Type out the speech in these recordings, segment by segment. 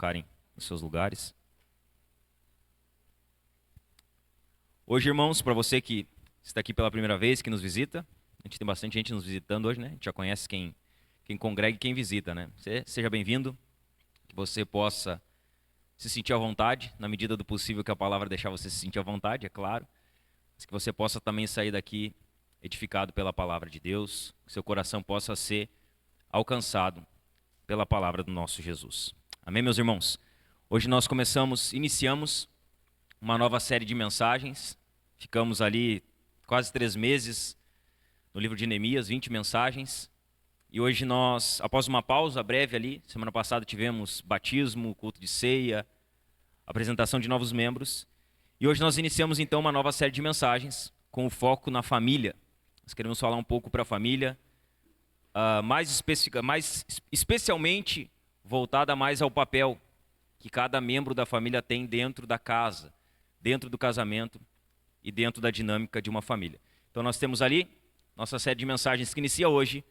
colocarem nos seus lugares. Hoje, irmãos, para você que está aqui pela primeira vez, que nos visita, a gente tem bastante gente nos visitando hoje, né? A gente já conhece quem congrega e quem visita, né? Seja bem-vindo, que você possa se sentir à vontade, na medida do possível que a palavra deixar você se sentir à vontade, é claro. Mas que você possa também sair daqui edificado pela palavra de Deus, que seu coração possa ser alcançado pela palavra do nosso Jesus. Amém, meus irmãos? Hoje nós iniciamos uma nova série de mensagens. Ficamos ali quase 3 meses no livro de Neemias, 20 mensagens. E hoje nós, após uma pausa breve ali, semana passada tivemos batismo, culto de ceia, apresentação de novos membros. E hoje nós iniciamos então uma nova série de mensagens com o foco na família. Nós queremos falar um pouco para a família, mais especialmente voltada mais ao papel que cada membro da família tem dentro da casa, dentro do casamento e dentro da dinâmica de uma família. Então nós temos ali nossa série de mensagens que inicia hoje,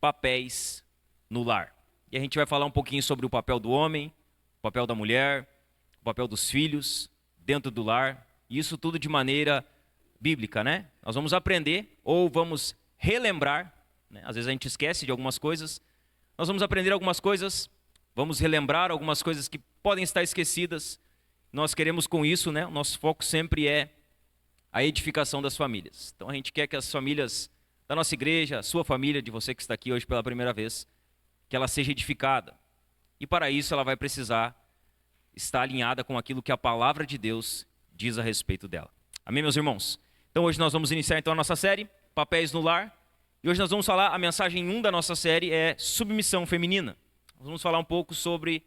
papéis no lar. E a gente vai falar um pouquinho sobre o papel do homem, o papel da mulher, o papel dos filhos dentro do lar. E isso tudo de maneira bíblica, né? Nós vamos aprender ou vamos relembrar, né? Às vezes a gente esquece de algumas coisas. Nós vamos aprender algumas coisas, vamos relembrar algumas coisas que podem estar esquecidas. Nós queremos com isso, né? O nosso foco sempre é a edificação das famílias. Então a gente quer que as famílias da nossa igreja, a sua família, de você que está aqui hoje pela primeira vez, que ela seja edificada. E para isso ela vai precisar estar alinhada com aquilo que a palavra de Deus diz a respeito dela. Amém, meus irmãos? Então hoje nós vamos iniciar então a nossa série, Papéis no Lar. E hoje nós vamos falar, a mensagem 1 da nossa série é submissão feminina. Nós vamos falar um pouco sobre,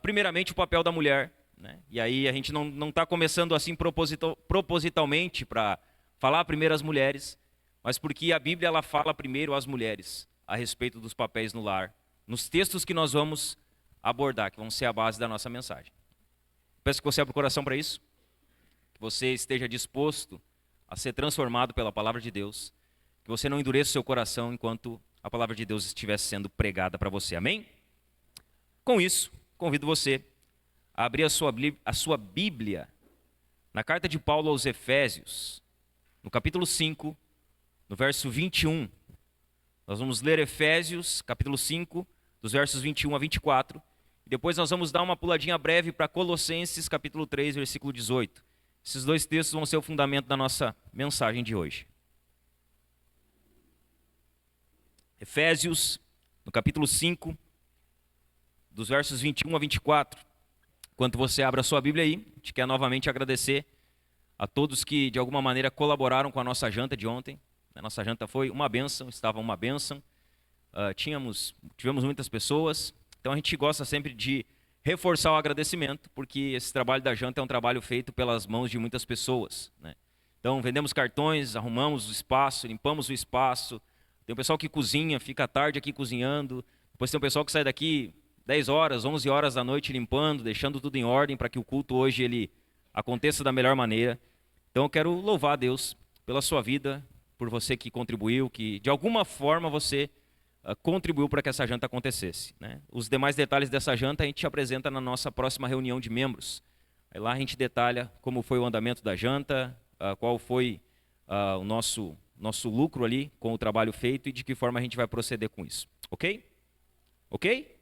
primeiramente, o papel da mulher, né? E aí a gente não está começando assim propositalmente para falar primeiro as mulheres, mas porque a Bíblia ela fala primeiro às mulheres a respeito dos papéis no lar, nos textos que nós vamos abordar, que vão ser a base da nossa mensagem. Peço que você abra o coração para isso, que você esteja disposto a ser transformado pela palavra de Deus, que você não endureça o seu coração enquanto a palavra de Deus estivesse sendo pregada para você. Amém? Com isso, convido você a abrir a sua Bíblia na carta de Paulo aos Efésios, no capítulo 5, no verso 21. Nós vamos ler Efésios, capítulo 5, dos versos 21 a 24. E depois nós vamos dar uma puladinha breve para Colossenses, capítulo 3, versículo 18. Esses 2 textos vão ser o fundamento da nossa mensagem de hoje. Efésios, no capítulo 5, dos versos 21 a 24. Enquanto você abre a sua Bíblia aí, a gente quer novamente agradecer a todos que de alguma maneira colaboraram com a nossa janta de ontem. A nossa janta foi uma bênção, estava uma bênção. Tivemos muitas pessoas. Então a gente gosta sempre de reforçar o agradecimento, porque esse trabalho da janta é um trabalho feito pelas mãos de muitas pessoas, né? Então vendemos cartões, arrumamos o espaço, limpamos o espaço. Tem o pessoal que cozinha, fica à tarde aqui cozinhando. Depois tem o pessoal que sai daqui 10 horas, 11 horas da noite limpando, deixando tudo em ordem para que o culto hoje ele aconteça da melhor maneira. Então eu quero louvar a Deus pela sua vida, por você que contribuiu, que de alguma forma você contribuiu para que essa janta acontecesse, né? Os demais detalhes dessa janta a gente apresenta na nossa próxima reunião de membros. Aí lá a gente detalha como foi o andamento da janta, qual foi o nosso lucro ali com o trabalho feito e de que forma a gente vai proceder com isso. Ok? Ok?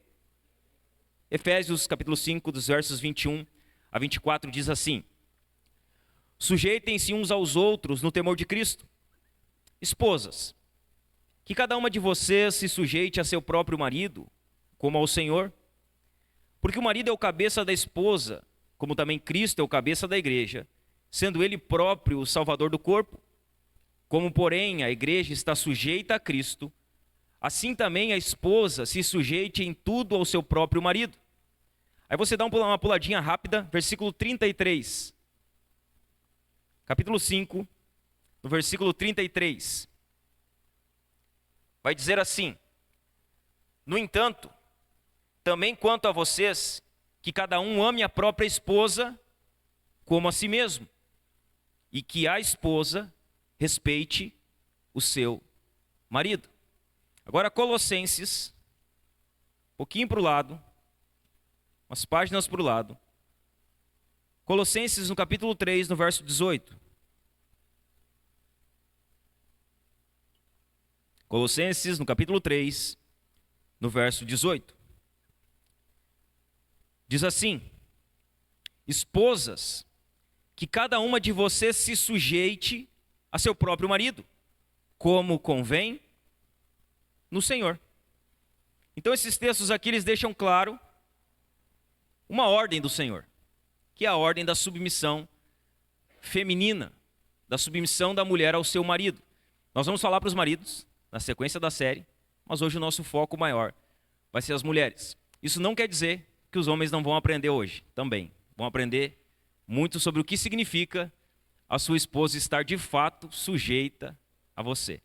Efésios capítulo 5, dos versos 21 a 24 diz assim: sujeitem-se uns aos outros no temor de Cristo. Esposas, que cada uma de vocês se sujeite a seu próprio marido, como ao Senhor. Porque o marido é o cabeça da esposa, como também Cristo é o cabeça da igreja, sendo ele próprio o salvador do corpo. Como, porém, a igreja está sujeita a Cristo, assim também a esposa se sujeite em tudo ao seu próprio marido. Aí você dá uma puladinha rápida, versículo 33. Capítulo 5, no versículo 33. Vai dizer assim: no entanto, também quanto a vocês, que cada um ame a própria esposa como a si mesmo, e que a esposa respeite o seu marido. Agora Colossenses, um pouquinho para o lado, umas páginas para o lado. Colossenses no capítulo 3, no verso 18. Colossenses no capítulo 3, no verso 18. Diz assim: esposas, que cada uma de vocês se sujeite a seu próprio marido, como convém no Senhor. Então esses textos aqui eles deixam claro uma ordem do Senhor, que é a ordem da submissão feminina, da submissão da mulher ao seu marido. Nós vamos falar para os maridos na sequência da série, mas hoje o nosso foco maior vai ser as mulheres. Isso não quer dizer que os homens não vão aprender hoje, também. Vão aprender muito sobre o que significa a sua esposa estar de fato sujeita a você.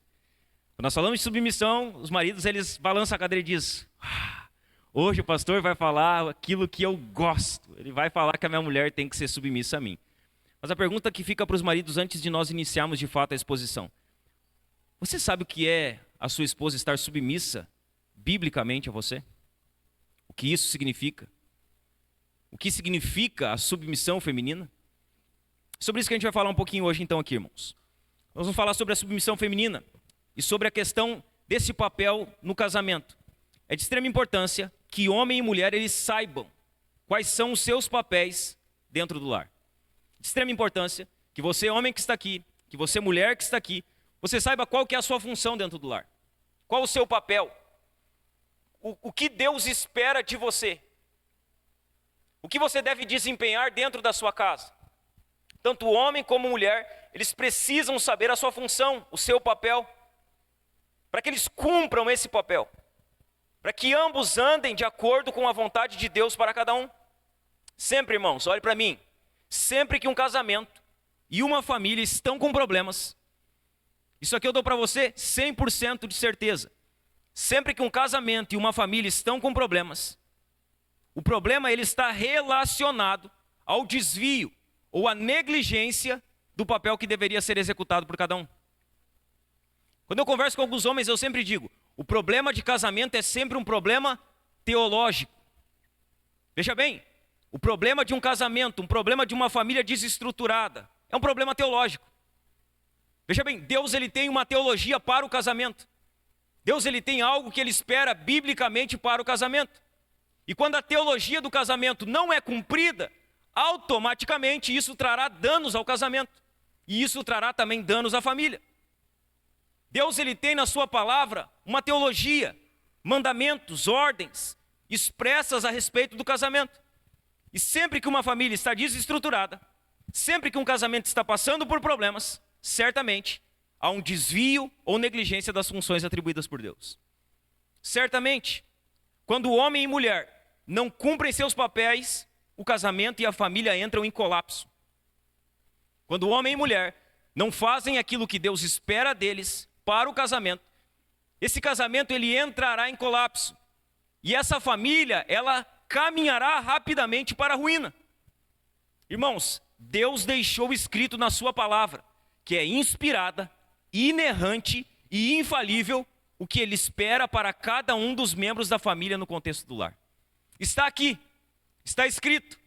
Quando nós falamos de submissão, os maridos eles balançam a cadeira e dizem: hoje o pastor vai falar aquilo que eu gosto. Ele vai falar que a minha mulher tem que ser submissa a mim. Mas a pergunta que fica para os maridos antes de nós iniciarmos de fato a exposição: você sabe o que é a sua esposa estar submissa biblicamente a você? O que isso significa? O que significa a submissão feminina? Sobre isso que a gente vai falar um pouquinho hoje então aqui, irmãos. Nós vamos falar sobre a submissão feminina e sobre a questão desse papel no casamento. É de extrema importância que homem e mulher eles saibam quais são os seus papéis dentro do lar. De extrema importância que você, homem que está aqui, que você, mulher que está aqui, você saiba qual que é a sua função dentro do lar. Qual o seu papel? O que Deus espera de você? O que você deve desempenhar dentro da sua casa? Tanto o homem como a mulher, eles precisam saber a sua função, o seu papel, para que eles cumpram esse papel, para que ambos andem de acordo com a vontade de Deus para cada um. Sempre, irmãos, olhe para mim, sempre que um casamento e uma família estão com problemas, isso aqui eu dou para você 100% de certeza. Sempre que um casamento e uma família estão com problemas, o problema ele está relacionado ao desvio ou à negligência do papel que deveria ser executado por cada um. Quando eu converso com alguns homens, eu sempre digo: o problema de casamento é sempre um problema teológico. Veja bem, o problema de um casamento, um problema de uma família desestruturada, é um problema teológico. Veja bem, Deus ele tem uma teologia para o casamento. Deus ele tem algo que ele espera biblicamente para o casamento. E quando a teologia do casamento não é cumprida, automaticamente isso trará danos ao casamento. E isso trará também danos à família. Deus ele tem na sua palavra uma teologia, mandamentos, ordens expressas a respeito do casamento. E sempre que uma família está desestruturada, sempre que um casamento está passando por problemas, certamente há um desvio ou negligência das funções atribuídas por Deus. Certamente, quando homem e mulher não cumprem seus papéis, o casamento e a família entram em colapso. Quando homem e mulher não fazem aquilo que Deus espera deles para o casamento, esse casamento ele entrará em colapso. E essa família, ela caminhará rapidamente para a ruína. Irmãos, Deus deixou escrito na sua palavra, que é inspirada, inerrante e infalível, o que ele espera para cada um dos membros da família no contexto do lar. Está aqui, está escrito,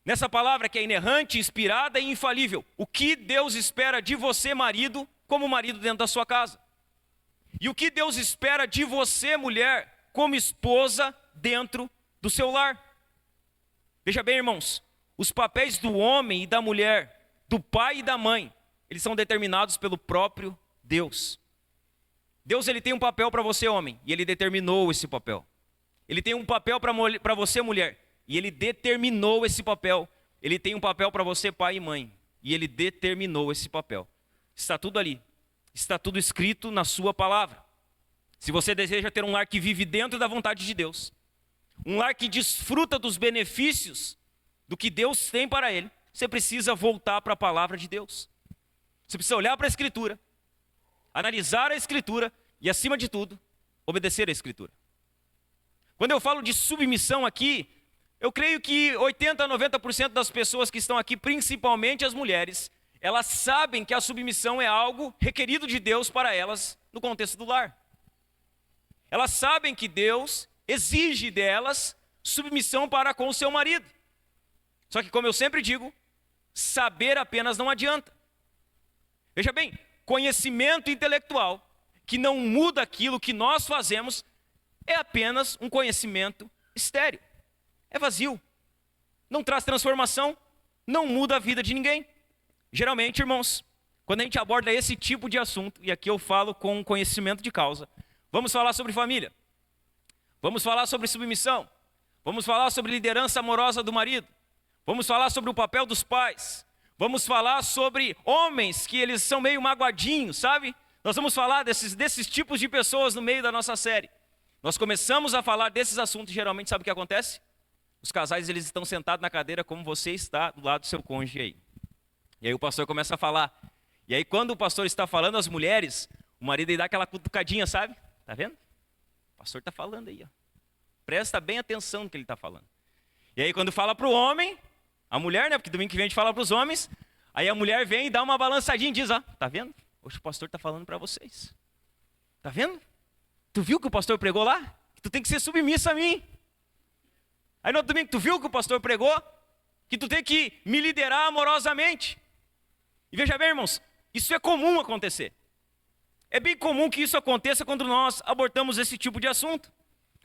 nessa palavra que é inerrante, inspirada e infalível, o que Deus espera de você, marido, como marido dentro da sua casa. E o que Deus espera de você, mulher, como esposa dentro do seu lar. Veja bem, irmãos, os papéis do homem e da mulher, do pai e da mãe, eles são determinados pelo próprio Deus. Deus ele tem um papel para você, homem, e ele determinou esse papel. Ele tem um papel para você, mulher, e ele determinou esse papel. Ele tem um papel para você, pai e mãe, e ele determinou esse papel. Está tudo ali. Está tudo escrito na sua palavra. Se você deseja ter um lar que vive dentro da vontade de Deus, um lar que desfruta dos benefícios do que Deus tem para ele, você precisa voltar para a palavra de Deus. Você precisa olhar para a Escritura, analisar a Escritura e, acima de tudo, obedecer a Escritura. Quando eu falo de submissão aqui, eu creio que 80% a 90% das pessoas que estão aqui, principalmente as mulheres, elas sabem que a submissão é algo requerido de Deus para elas no contexto do lar. Elas sabem que Deus exige delas submissão para com o seu marido. Só que, como eu sempre digo, saber apenas não adianta. Veja bem, conhecimento intelectual que não muda aquilo que nós fazemos é apenas um conhecimento estéril. É vazio. Não traz transformação, não muda a vida de ninguém. Geralmente, irmãos, quando a gente aborda esse tipo de assunto, e aqui eu falo com conhecimento de causa, vamos falar sobre família, vamos falar sobre submissão, vamos falar sobre liderança amorosa do marido, vamos falar sobre o papel dos pais, vamos falar sobre homens que eles são meio magoadinhos, sabe? Nós vamos falar desses tipos de pessoas no meio da nossa série. Nós começamos a falar desses assuntos, geralmente sabe o que acontece? Os casais eles estão sentados na cadeira como você está do lado do seu cônjuge aí. E aí o pastor começa a falar. E aí quando o pastor está falando às mulheres, o marido aí dá aquela cutucadinha, sabe? Tá vendo? O pastor está falando aí, ó. Presta bem atenção no que ele está falando. E aí quando fala para o homem, a mulher, né? Porque domingo que vem a gente fala para os homens. Aí a mulher vem e dá uma balançadinha e diz, ó, tá vendo? Hoje o pastor está falando para vocês. Tá vendo? Tu viu que o pastor pregou lá? Que tu tem que ser submissa a mim. Aí no outro domingo, tu viu que o pastor pregou? Que tu tem que me liderar amorosamente. E veja bem, irmãos, isso é comum acontecer. É bem comum que isso aconteça quando nós abordamos esse tipo de assunto.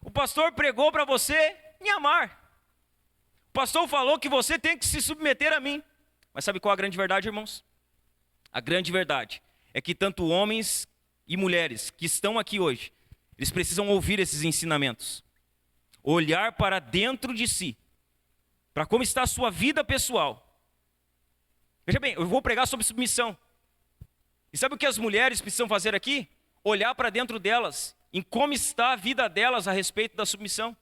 O pastor pregou para você me amar. O pastor falou que você tem que se submeter a mim. Mas sabe qual a grande verdade, irmãos? A grande verdade é que tanto homens e mulheres que estão aqui hoje, eles precisam ouvir esses ensinamentos. Olhar para dentro de si, para como está a sua vida pessoal. Veja bem, eu vou pregar sobre submissão. E sabe o que as mulheres precisam fazer aqui? Olhar para dentro delas, em como está a vida delas a respeito da submissão.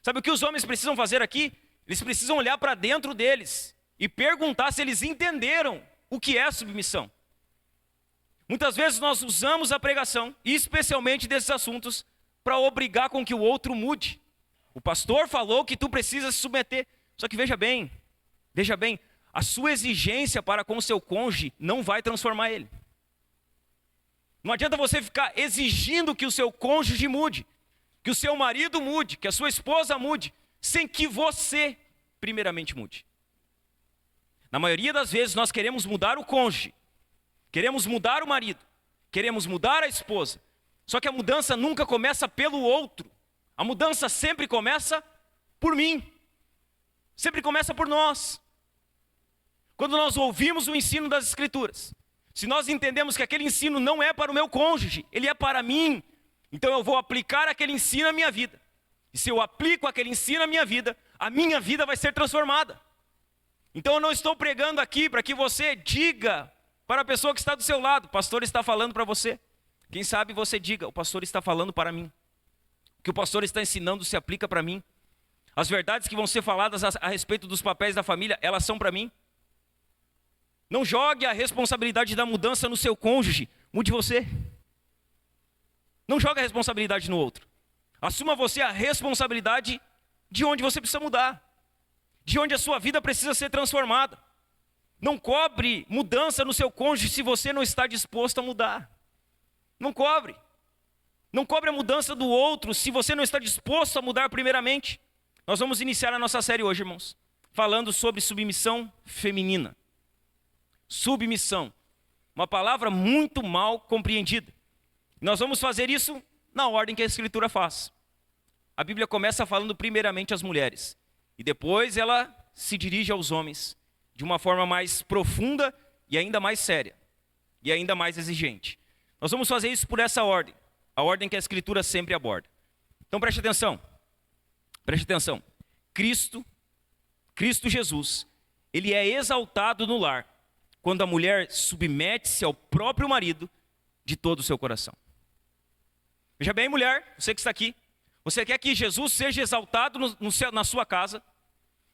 Sabe o que os homens precisam fazer aqui? Eles precisam olhar para dentro deles e perguntar se eles entenderam o que é a submissão. Muitas vezes nós usamos a pregação, especialmente desses assuntos, para obrigar com que o outro mude. O pastor falou que tu precisa se submeter. Só que veja bem, a sua exigência para com o seu cônjuge não vai transformar ele. Não adianta você ficar exigindo que o seu cônjuge mude, que o seu marido mude, que a sua esposa mude, sem que você primeiramente mude. Na maioria das vezes nós queremos mudar o cônjuge, queremos mudar o marido, queremos mudar a esposa. Só que a mudança nunca começa pelo outro. A mudança sempre começa por mim. Sempre começa por nós. Quando nós ouvimos o ensino das Escrituras, se nós entendemos que aquele ensino não é para o meu cônjuge, ele é para mim, então eu vou aplicar aquele ensino à minha vida. E se eu aplico aquele ensino à minha vida vai ser transformada. Então eu não estou pregando aqui para que você diga para a pessoa que está do seu lado, o pastor está falando para você. Quem sabe você diga, o pastor está falando para mim. O que o pastor está ensinando se aplica para mim. As verdades que vão ser faladas a respeito dos papéis da família, elas são para mim. Não jogue a responsabilidade da mudança no seu cônjuge, mude você. Não jogue a responsabilidade no outro. Assuma você a responsabilidade de onde você precisa mudar. De onde a sua vida precisa ser transformada. Não cobre mudança no seu cônjuge se você não está disposto a mudar. Não cobre. Não cobre a mudança do outro se você não está disposto a mudar primeiramente. Nós vamos iniciar a nossa série hoje, irmãos, falando sobre submissão feminina. Submissão. Uma palavra muito mal compreendida. Nós vamos fazer isso na ordem que a Escritura faz. A Bíblia começa falando primeiramente às mulheres. E depois ela se dirige aos homens de uma forma mais profunda e ainda mais séria. E ainda mais exigente. Nós vamos fazer isso por essa ordem. A ordem que a Escritura sempre aborda. Então preste atenção. Preste atenção. Cristo Jesus, ele é exaltado no lar quando a mulher submete-se ao próprio marido de todo o seu coração. Veja bem, mulher, você que está aqui. Você quer que Jesus seja exaltado na sua casa?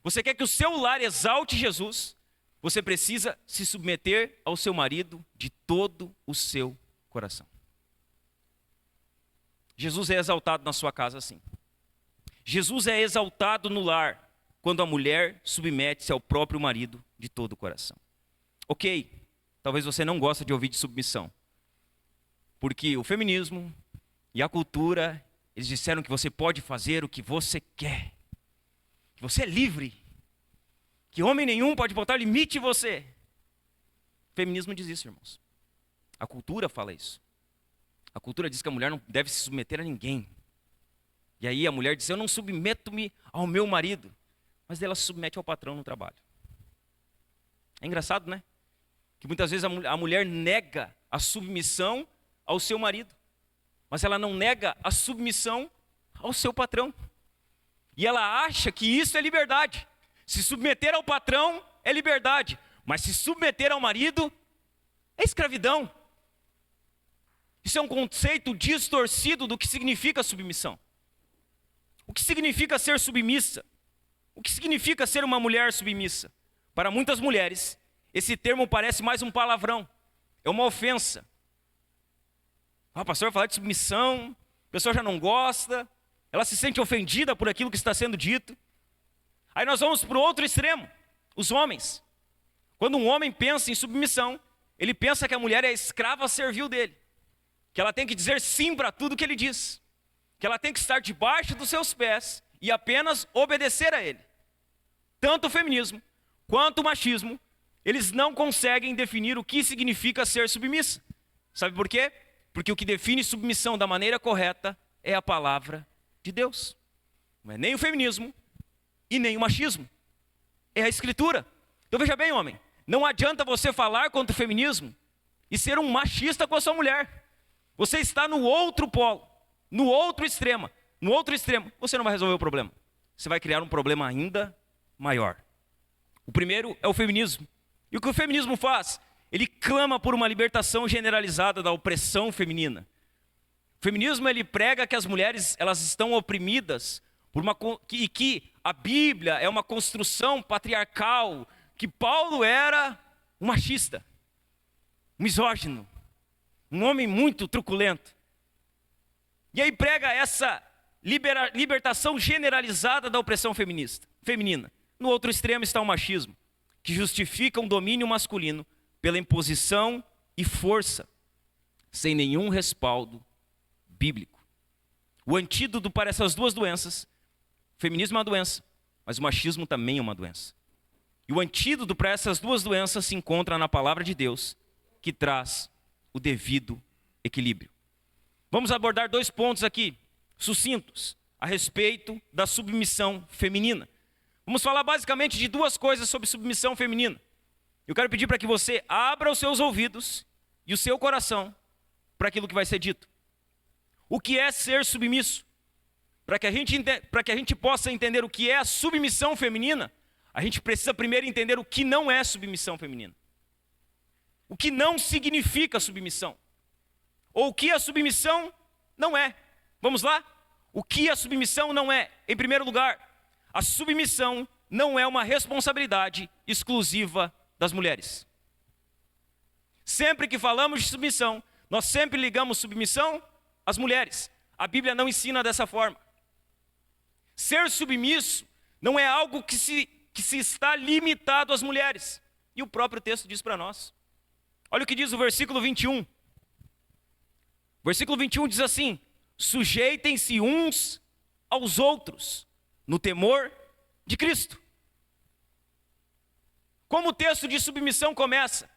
Você quer que o seu lar exalte Jesus? Você precisa se submeter ao seu marido de todo o seu coração. Jesus é exaltado na sua casa assim. Jesus é exaltado no lar quando a mulher submete-se ao próprio marido de todo o coração. Ok, talvez você não goste de ouvir de submissão, porque o feminismo e a cultura Eles disseram que você pode fazer o que você quer, que você é livre, que homem nenhum pode botar limite em você. O feminismo diz isso, irmãos. A cultura fala isso. A cultura diz que a mulher não deve se submeter a ninguém. E aí a mulher diz, eu não submeto-me ao meu marido. Mas ela se submete ao patrão no trabalho. É engraçado, né? Que muitas vezes a mulher nega a submissão ao seu marido. Mas ela não nega a submissão ao seu patrão. E ela acha que isso é liberdade. Se submeter ao patrão é liberdade. Mas se submeter ao marido é escravidão. Isso é um conceito distorcido do que significa submissão. O que significa ser submissa? O que significa ser uma mulher submissa? Para muitas mulheres, esse termo parece mais um palavrão. É uma ofensa. O pastor vai falar de submissão, a pessoa já não gosta, ela se sente ofendida por aquilo que está sendo dito. Aí nós vamos para o outro extremo, os homens. Quando um homem pensa em submissão, ele pensa que a mulher é escrava servil dele, que ela tem que dizer sim para tudo que ele diz, que ela tem que estar debaixo dos seus pés e apenas obedecer a ele. Tanto o feminismo quanto o machismo, eles não conseguem definir o que significa ser submissa. Sabe por quê? Porque o que define submissão da maneira correta é a palavra de Deus. Não é nem o feminismo e nem o machismo. É a Escritura. Então veja bem, homem, não adianta você falar contra o feminismo e ser um machista com a sua mulher. Você está no outro polo, no outro extremo. No outro extremo, você não vai resolver o problema. Você vai criar um problema ainda maior. O primeiro é o feminismo. E o que o feminismo faz? Ele clama por uma libertação generalizada da opressão feminina. O feminismo, ele prega que as mulheres, elas estão oprimidas e que a Bíblia é uma construção patriarcal, que Paulo era um machista, um misógino, um homem muito truculento. E aí prega essa libertação generalizada da opressão feminina. No outro extremo está o machismo, que justifica um domínio masculino pela imposição e força, sem nenhum respaldo bíblico. O antídoto para essas duas doenças, o feminismo é uma doença, mas o machismo também é uma doença. E o antídoto para essas duas doenças se encontra na palavra de Deus, que traz o devido equilíbrio. Vamos abordar 2 pontos aqui, sucintos, a respeito da submissão feminina. Vamos falar basicamente de 2 coisas sobre submissão feminina. Eu quero pedir para que você abra os seus ouvidos e o seu coração para aquilo que vai ser dito. O que é ser submisso? Para que a gente possa entender o que é a submissão feminina, a gente precisa primeiro entender o que não é submissão feminina. O que não significa submissão. Ou o que a submissão não é. Vamos lá? O que a submissão não é? Em primeiro lugar, a submissão não é uma responsabilidade exclusiva das mulheres. Sempre que falamos de submissão, nós sempre ligamos submissão às mulheres. A Bíblia não ensina dessa forma. Ser submisso não é algo que se está limitado às mulheres. E o próprio texto diz para nós. Olha o que diz o versículo 21. O versículo 21 diz assim: sujeitem-se uns aos outros no temor de Cristo. Como o texto de submissão começa?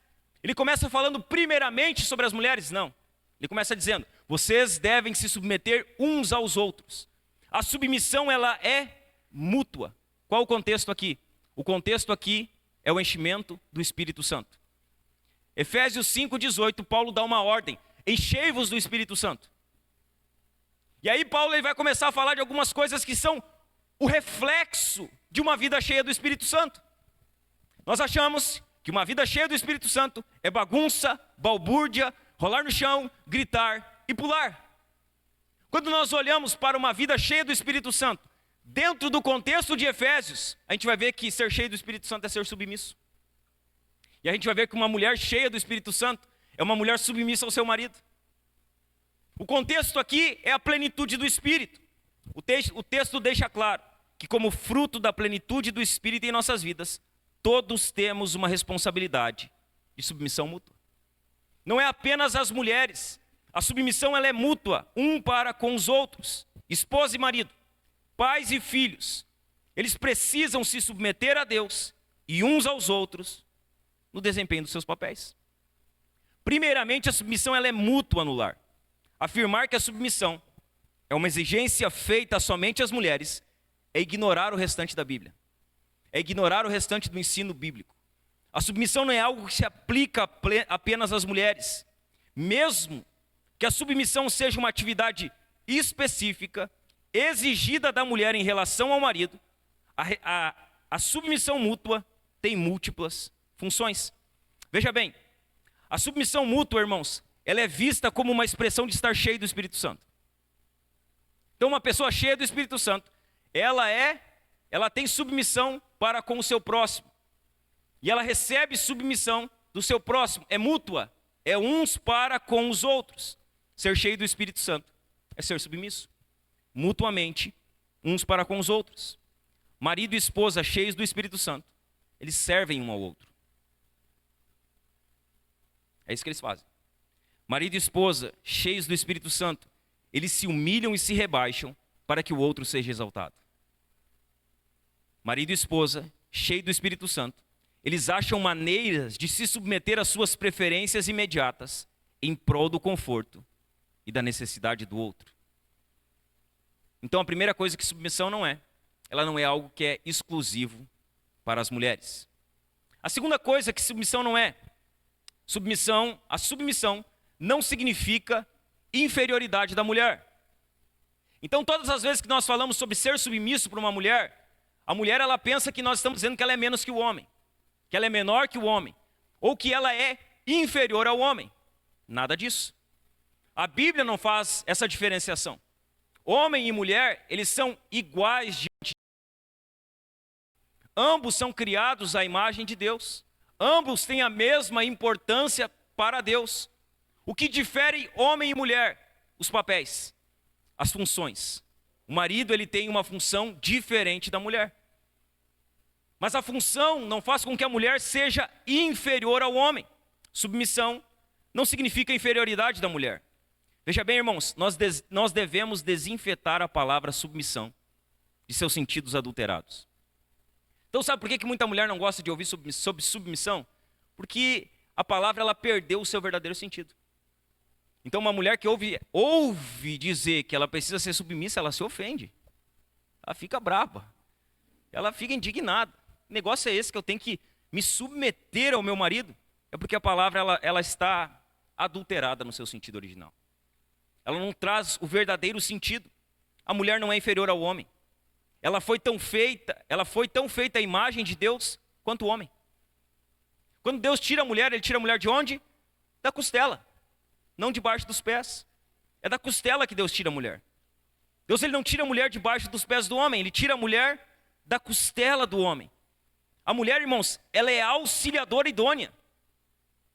Ele começa falando primeiramente sobre as mulheres? Não. Ele começa dizendo, vocês devem se submeter uns aos outros. A submissão, ela é mútua. Qual o contexto aqui? O contexto aqui é o enchimento do Espírito Santo. Efésios 5:18, Paulo dá uma ordem, enchei-vos do Espírito Santo. E aí Paulo ele vai começar a falar de algumas coisas que são o reflexo de uma vida cheia do Espírito Santo. Nós achamos que uma vida cheia do Espírito Santo é bagunça, balbúrdia, rolar no chão, gritar e pular. Quando nós olhamos para uma vida cheia do Espírito Santo, dentro do contexto de Efésios, a gente vai ver que ser cheio do Espírito Santo é ser submisso. E a gente vai ver que uma mulher cheia do Espírito Santo é uma mulher submissa ao seu marido. O contexto aqui é a plenitude do Espírito. O texto deixa claro que como fruto da plenitude do Espírito em nossas vidas, todos temos uma responsabilidade de submissão mútua. Não é apenas as mulheres. A submissão ela é mútua, um para com os outros. esposa e marido, pais e filhos, eles precisam se submeter a Deus e uns aos outros no desempenho dos seus papéis. Primeiramente, a submissão ela é mútua no lar. Afirmar que a submissão é uma exigência feita somente às mulheres é ignorar o restante da Bíblia. É ignorar o restante do ensino bíblico. A submissão não é algo que se aplica apenas às mulheres. Mesmo que a submissão seja uma atividade específica, exigida da mulher em relação ao marido, a submissão mútua tem múltiplas funções. Veja bem, a submissão mútua, irmãos, ela é vista como uma expressão de estar cheio do Espírito Santo. Então, uma pessoa cheia do Espírito Santo, ela tem submissão para com o seu próximo. E ela recebe submissão do seu próximo. É mútua, é uns para com os outros. Ser cheio do Espírito Santo é ser submisso. Mutuamente, uns para com os outros. Marido e esposa cheios do Espírito Santo, eles servem um ao outro. É isso que eles fazem. Marido e esposa cheios do Espírito Santo, eles se humilham e se rebaixam para que o outro seja exaltado. Marido e esposa cheios do Espírito Santo, eles acham maneiras de se submeter às suas preferências imediatas em prol do conforto e da necessidade do outro. Então, a primeira coisa que submissão não é, ela não é algo que é exclusivo para as mulheres. A segunda coisa que submissão não é, a submissão não significa inferioridade da mulher. Então, todas as vezes que nós falamos sobre ser submisso para uma mulher, a mulher ela pensa que nós estamos dizendo que ela é menos que o homem, que ela é menor que o homem, ou que ela é inferior ao homem. Nada disso. A Bíblia não faz essa diferenciação. Homem e mulher, eles são iguais diante de Deus. Ambos são criados à imagem de Deus. Ambos têm a mesma importância para Deus. O que difere homem e mulher? Os papéis, as funções. O marido ele tem uma função diferente da mulher. Mas a função não faz com que a mulher seja inferior ao homem. Submissão não significa inferioridade da mulher. Veja bem, irmãos, nós devemos desinfetar a palavra submissão de seus sentidos adulterados. Então sabe por que muita mulher não gosta de ouvir sobre submissão? Porque a palavra ela perdeu o seu verdadeiro sentido. Então uma mulher que ouve dizer que ela precisa ser submissa, ela se ofende. Ela fica brava. Ela fica indignada. O negócio é esse, que eu tenho que me submeter ao meu marido? É porque a palavra ela está adulterada no seu sentido original. Ela não traz o verdadeiro sentido. A mulher não é inferior ao homem. Ela foi tão feita à imagem de Deus quanto o homem. Quando Deus tira a mulher, ele tira a mulher de onde? Da costela, não debaixo dos pés. É da costela que Deus tira a mulher. Deus ele não tira a mulher debaixo dos pés do homem, ele tira a mulher da costela do homem. A mulher, irmãos, ela é auxiliadora idônea.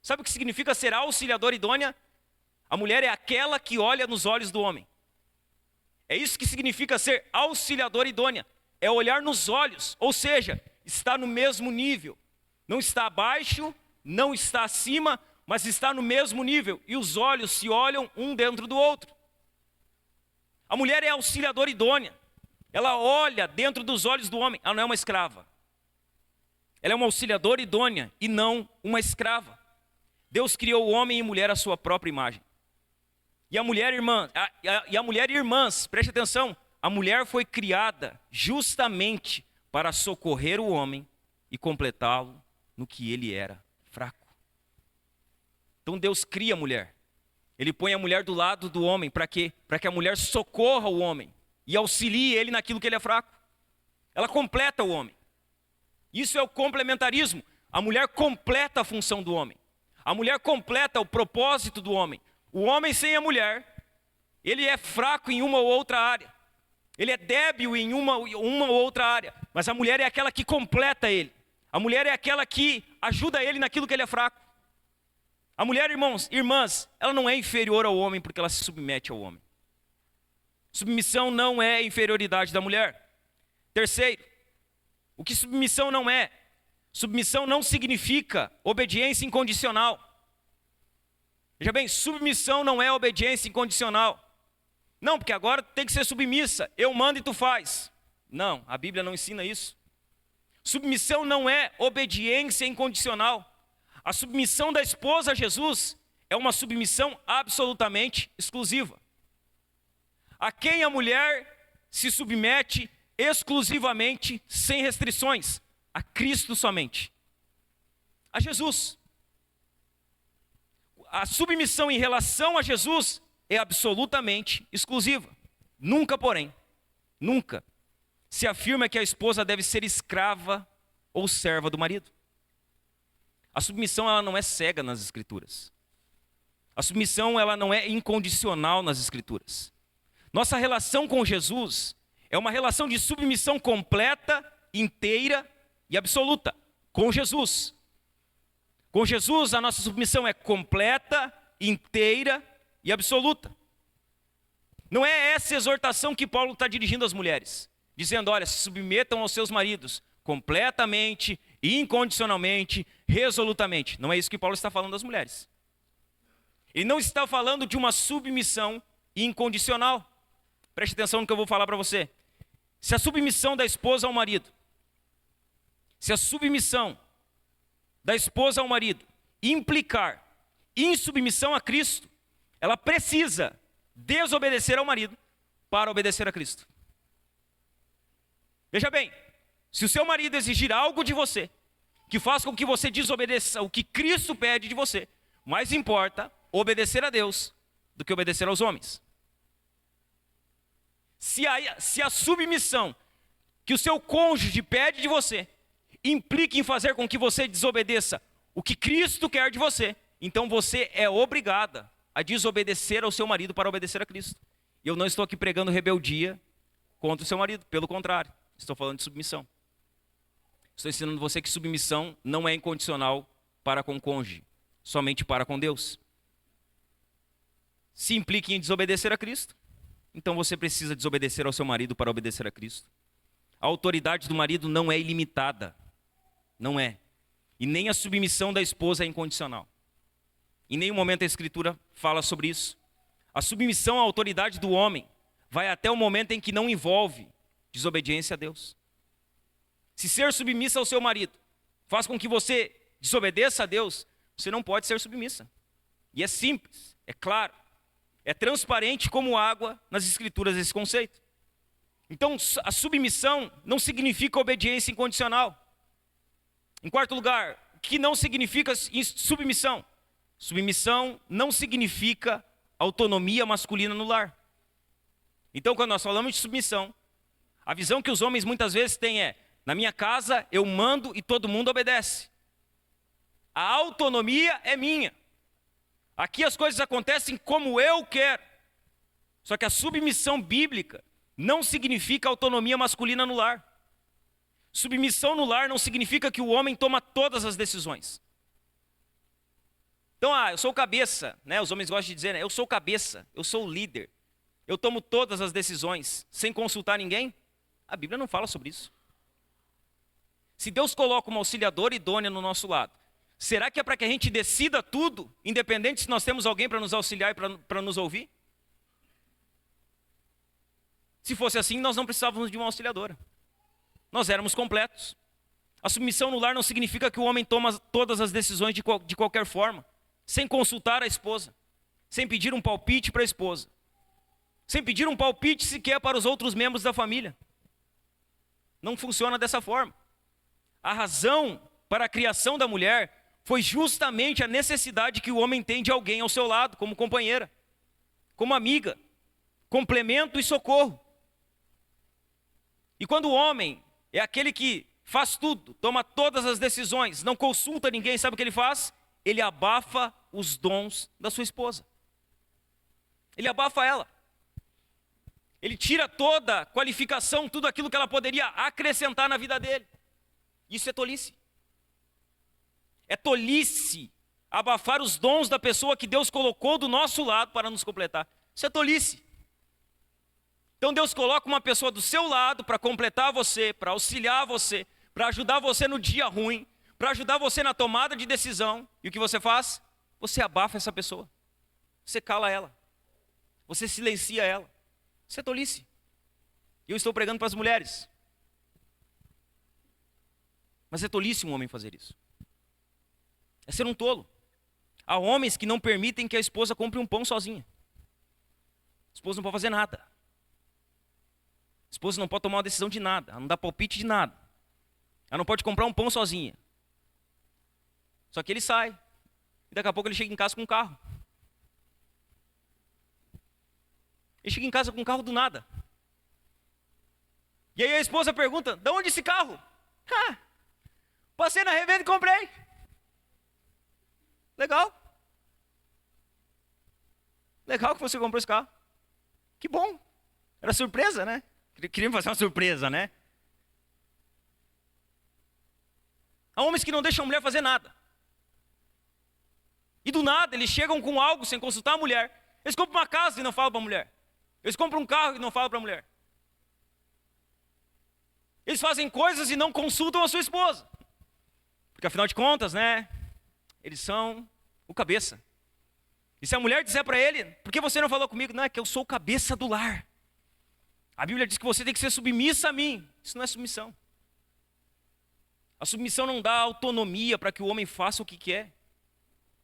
Sabe o que significa ser auxiliadora idônea? A mulher é aquela que olha nos olhos do homem. É isso que significa ser auxiliadora idônea. É olhar nos olhos, ou seja, está no mesmo nível. Não está abaixo, não está acima, mas está no mesmo nível. E os olhos se olham um dentro do outro. A mulher é auxiliadora idônea. Ela olha dentro dos olhos do homem. Ela não é uma escrava. Ela é uma auxiliadora idônea e não uma escrava. Deus criou o homem e mulher à sua própria imagem. E a mulher irmãs, preste atenção, a mulher foi criada justamente para socorrer o homem e completá-lo no que ele era fraco. Então Deus cria a mulher. Ele põe a mulher do lado do homem, para quê? Para que a mulher socorra o homem e auxilie ele naquilo que ele é fraco. Ela completa o homem. Isso é o complementarismo. A mulher completa a função do homem. A mulher completa o propósito do homem. O homem sem a mulher, ele é fraco em uma ou outra área. Ele é débil em uma ou outra área. Mas a mulher é aquela que completa ele. A mulher é aquela que ajuda ele naquilo que ele é fraco. A mulher, irmãs, ela não é inferior ao homem porque ela se submete ao homem. Submissão não é inferioridade da mulher. Terceiro, o que submissão não é? Submissão não significa obediência incondicional. Veja bem, submissão não é obediência incondicional. Não, porque agora tem que ser submissa. Eu mando e tu faz. Não, a Bíblia não ensina isso. Submissão não é obediência incondicional. A submissão da esposa a Jesus é uma submissão absolutamente exclusiva. A quem a mulher se submete exclusivamente, sem restrições, a Cristo somente. A Jesus. A submissão em relação a Jesus é absolutamente exclusiva. Nunca, porém, nunca se afirma que a esposa deve ser escrava ou serva do marido. A submissão, ela não é cega nas Escrituras. A submissão, ela não é incondicional nas Escrituras. Nossa relação com Jesus é uma relação de submissão completa, inteira e absoluta. Com Jesus. Com Jesus, a nossa submissão é completa, inteira e absoluta. Não é essa exortação que Paulo está dirigindo às mulheres, dizendo, olha, se submetam aos seus maridos completamente, incondicionalmente, resolutamente. Não é isso que Paulo está falando às mulheres. Ele não está falando de uma submissão incondicional. Preste atenção no que eu vou falar para você. Se a submissão da esposa ao marido, se a submissão da esposa ao marido implicar insubmissão a Cristo, ela precisa desobedecer ao marido para obedecer a Cristo. Veja bem, se o seu marido exigir algo de você, que faça com que você desobedeça o que Cristo pede de você, mais importa obedecer a Deus do que obedecer aos homens. Se a submissão que o seu cônjuge pede de você implica em fazer com que você desobedeça o que Cristo quer de você, então você é obrigada a desobedecer ao seu marido para obedecer a Cristo. E eu não estou aqui pregando rebeldia contra o seu marido, pelo contrário, estou falando de submissão. Estou ensinando você que submissão não é incondicional para com o cônjuge, somente para com Deus. Se implica em desobedecer a Cristo, então você precisa desobedecer ao seu marido para obedecer a Cristo. A autoridade do marido não é ilimitada, não é. E nem a submissão da esposa é incondicional. Em nenhum momento a Escritura fala sobre isso. A submissão à autoridade do homem vai até o momento em que não envolve desobediência a Deus. Se ser submissa ao seu marido faz com que você desobedeça a Deus, você não pode ser submissa. E é simples, é claro, é transparente como água nas Escrituras esse conceito. Então, a submissão não significa obediência incondicional. Em quarto lugar, o que não significa submissão? Submissão não significa autonomia masculina no lar. Então, quando nós falamos de submissão, a visão que os homens muitas vezes têm é: na minha casa eu mando e todo mundo obedece. A autonomia é minha. Aqui as coisas acontecem como eu quero. Só que a submissão bíblica não significa autonomia masculina no lar. Submissão no lar não significa que o homem toma todas as decisões. Então, eu sou o cabeça, né? Os homens gostam de dizer, né? Eu sou o cabeça, eu sou o líder. Eu tomo todas as decisões sem consultar ninguém. A Bíblia não fala sobre isso. Se Deus coloca uma auxiliadora idônea no nosso lado, será que é para que a gente decida tudo, independente se nós temos alguém para nos auxiliar e para nos ouvir? Se fosse assim, nós não precisávamos de uma auxiliadora. Nós éramos completos. A submissão no lar não significa que o homem toma todas as decisões de qualquer forma, sem consultar a esposa, sem pedir um palpite para a esposa, sem pedir um palpite sequer para os outros membros da família. Não funciona dessa forma. A razão para a criação da mulher foi justamente a necessidade que o homem tem de alguém ao seu lado, como companheira, como amiga, complemento e socorro. E quando o homem é aquele que faz tudo, toma todas as decisões, não consulta ninguém, sabe o que ele faz? Ele abafa os dons da sua esposa. Ele abafa ela. Ele tira toda a qualificação, tudo aquilo que ela poderia acrescentar na vida dele. Isso é tolice. É tolice abafar os dons da pessoa que Deus colocou do nosso lado para nos completar. Isso é tolice. Então Deus coloca uma pessoa do seu lado para completar você, para auxiliar você, para ajudar você no dia ruim, para ajudar você na tomada de decisão. E o que você faz? Você abafa essa pessoa. Você cala ela. Você silencia ela. Isso é tolice. E eu estou pregando para as mulheres. Mas é tolice um homem fazer isso. É ser um tolo. Há homens que não permitem que a esposa compre um pão sozinha. A esposa não pode fazer nada. A esposa não pode tomar uma decisão de nada. Ela não dá palpite de nada. Ela não pode comprar um pão sozinha. Só que ele sai. E daqui a pouco ele chega em casa com um carro. Ele chega em casa com um carro do nada. E aí a esposa pergunta: de onde esse carro? Ah, passei na revenda e comprei. Legal. Legal que você comprou esse carro. Que bom. Era surpresa, né? Queríamos fazer uma surpresa, né? Há homens que não deixam a mulher fazer nada. E do nada eles chegam com algo sem consultar a mulher. Eles compram uma casa e não falam para a mulher. Eles compram um carro e não falam para a mulher. Eles fazem coisas e não consultam a sua esposa. Porque afinal de contas, né? Eles são o cabeça. E se a mulher disser para ele: por que você não falou comigo? Não, é que eu sou o cabeça do lar. A Bíblia diz que você tem que ser submissa a mim. Isso não é submissão. A submissão não dá autonomia para que o homem faça o que quer,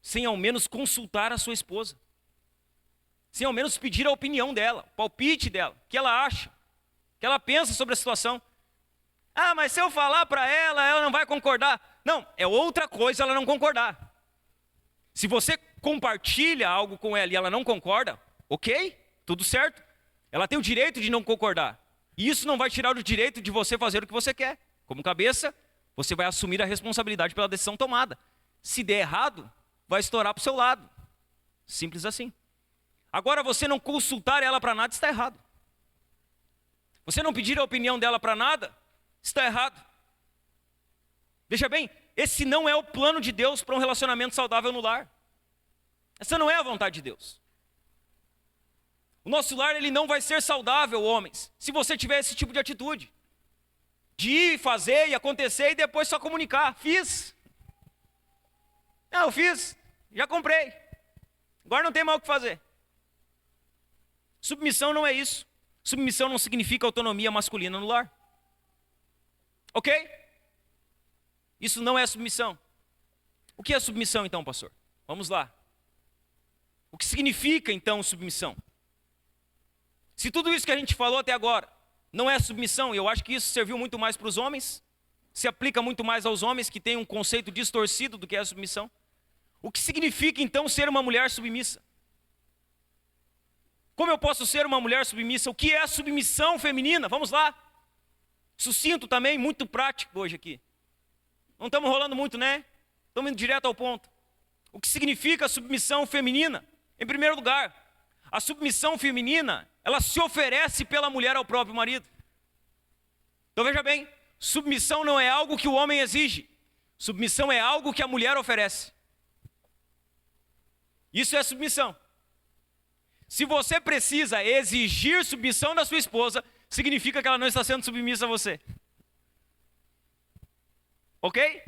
sem ao menos consultar a sua esposa. Sem ao menos pedir a opinião dela, o palpite dela, o que ela acha, o que ela pensa sobre a situação. Ah, mas se eu falar para ela, ela não vai concordar. Não, é outra coisa ela não concordar. Se você compartilha algo com ela e ela não concorda, ok, tudo certo. Ela tem o direito de não concordar. E isso não vai tirar o direito de você fazer o que você quer. Como cabeça, você vai assumir a responsabilidade pela decisão tomada. Se der errado, vai estourar para o seu lado. Simples assim. Agora, você não consultar ela para nada, está errado. Você não pedir a opinião dela para nada, está errado. Veja bem, esse não é o plano de Deus para um relacionamento saudável no lar. Essa não é a vontade de Deus. O nosso lar, ele não vai ser saudável, homens, se você tiver esse tipo de atitude. De ir, fazer e acontecer e depois só comunicar. Fiz. Não, eu fiz. Já comprei. Agora não tem mais o que fazer. Submissão não é isso. Submissão não significa autonomia masculina no lar. Ok? Isso não é submissão. O que é submissão então, pastor? Vamos lá. O que significa então submissão? Se tudo isso que a gente falou até agora não é submissão, e eu acho que isso serviu muito mais para os homens, se aplica muito mais aos homens que têm um conceito distorcido do que é a submissão. O que significa então ser uma mulher submissa? Como eu posso ser uma mulher submissa? O que é a submissão feminina? Vamos lá. Sucinto também, muito prático hoje aqui. Não estamos rolando muito, né? Estamos indo direto ao ponto. O que significa a submissão feminina? Em primeiro lugar, a submissão feminina, ela se oferece pela mulher ao próprio marido. Então veja bem, submissão não é algo que o homem exige. Submissão é algo que a mulher oferece. Isso é submissão. Se você precisa exigir submissão da sua esposa, significa que ela não está sendo submissa a você. Ok?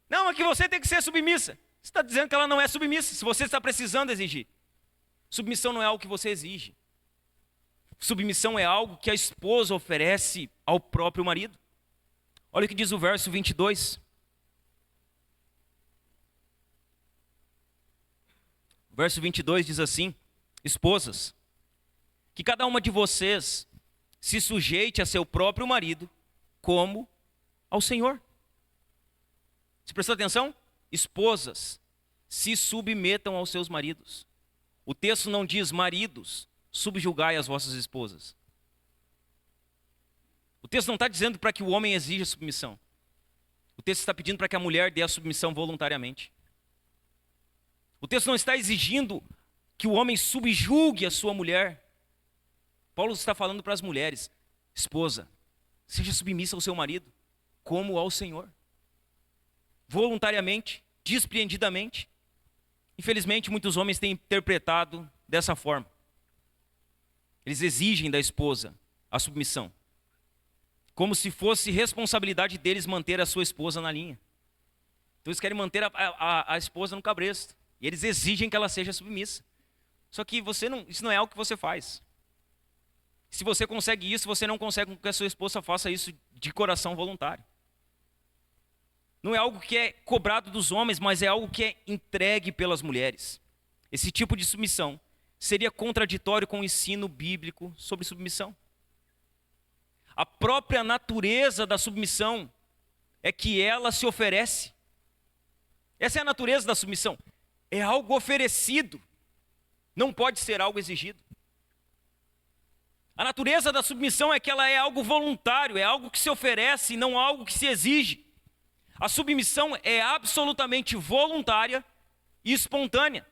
Não, é que você tem que ser submissa. Você está dizendo que ela não é submissa, se você está precisando exigir. Submissão não é algo que você exige. Submissão é algo que a esposa oferece ao próprio marido. Olha o que diz o verso 22. O verso 22 diz assim: esposas, que cada uma de vocês se sujeite a seu próprio marido, como ao Senhor. Você prestou atenção? Esposas, se submetam aos seus maridos. O texto não diz: maridos, subjugai as vossas esposas. O texto não está dizendo para que o homem exija submissão. O texto está pedindo para que a mulher dê a submissão voluntariamente. O texto não está exigindo que o homem subjugue a sua mulher. Paulo está falando para as mulheres: esposa, seja submissa ao seu marido, como ao Senhor. Voluntariamente, despreendidamente. Infelizmente, muitos homens têm interpretado dessa forma. Eles exigem da esposa a submissão, como se fosse responsabilidade deles manter a sua esposa na linha. Então eles querem manter a esposa no cabresto. E eles exigem que ela seja submissa. Só que isso não é algo que você faz. Se você consegue isso, você não consegue que a sua esposa faça isso de coração voluntário. Não é algo que é cobrado dos homens, mas é algo que é entregue pelas mulheres. Esse tipo de submissão seria contraditório com o ensino bíblico sobre submissão. A própria natureza da submissão é que ela se oferece. Essa é a natureza da submissão. É algo oferecido. Não pode ser algo exigido. A natureza da submissão é que ela é algo voluntário, é algo que se oferece, não algo que se exige. A submissão é absolutamente voluntária e espontânea.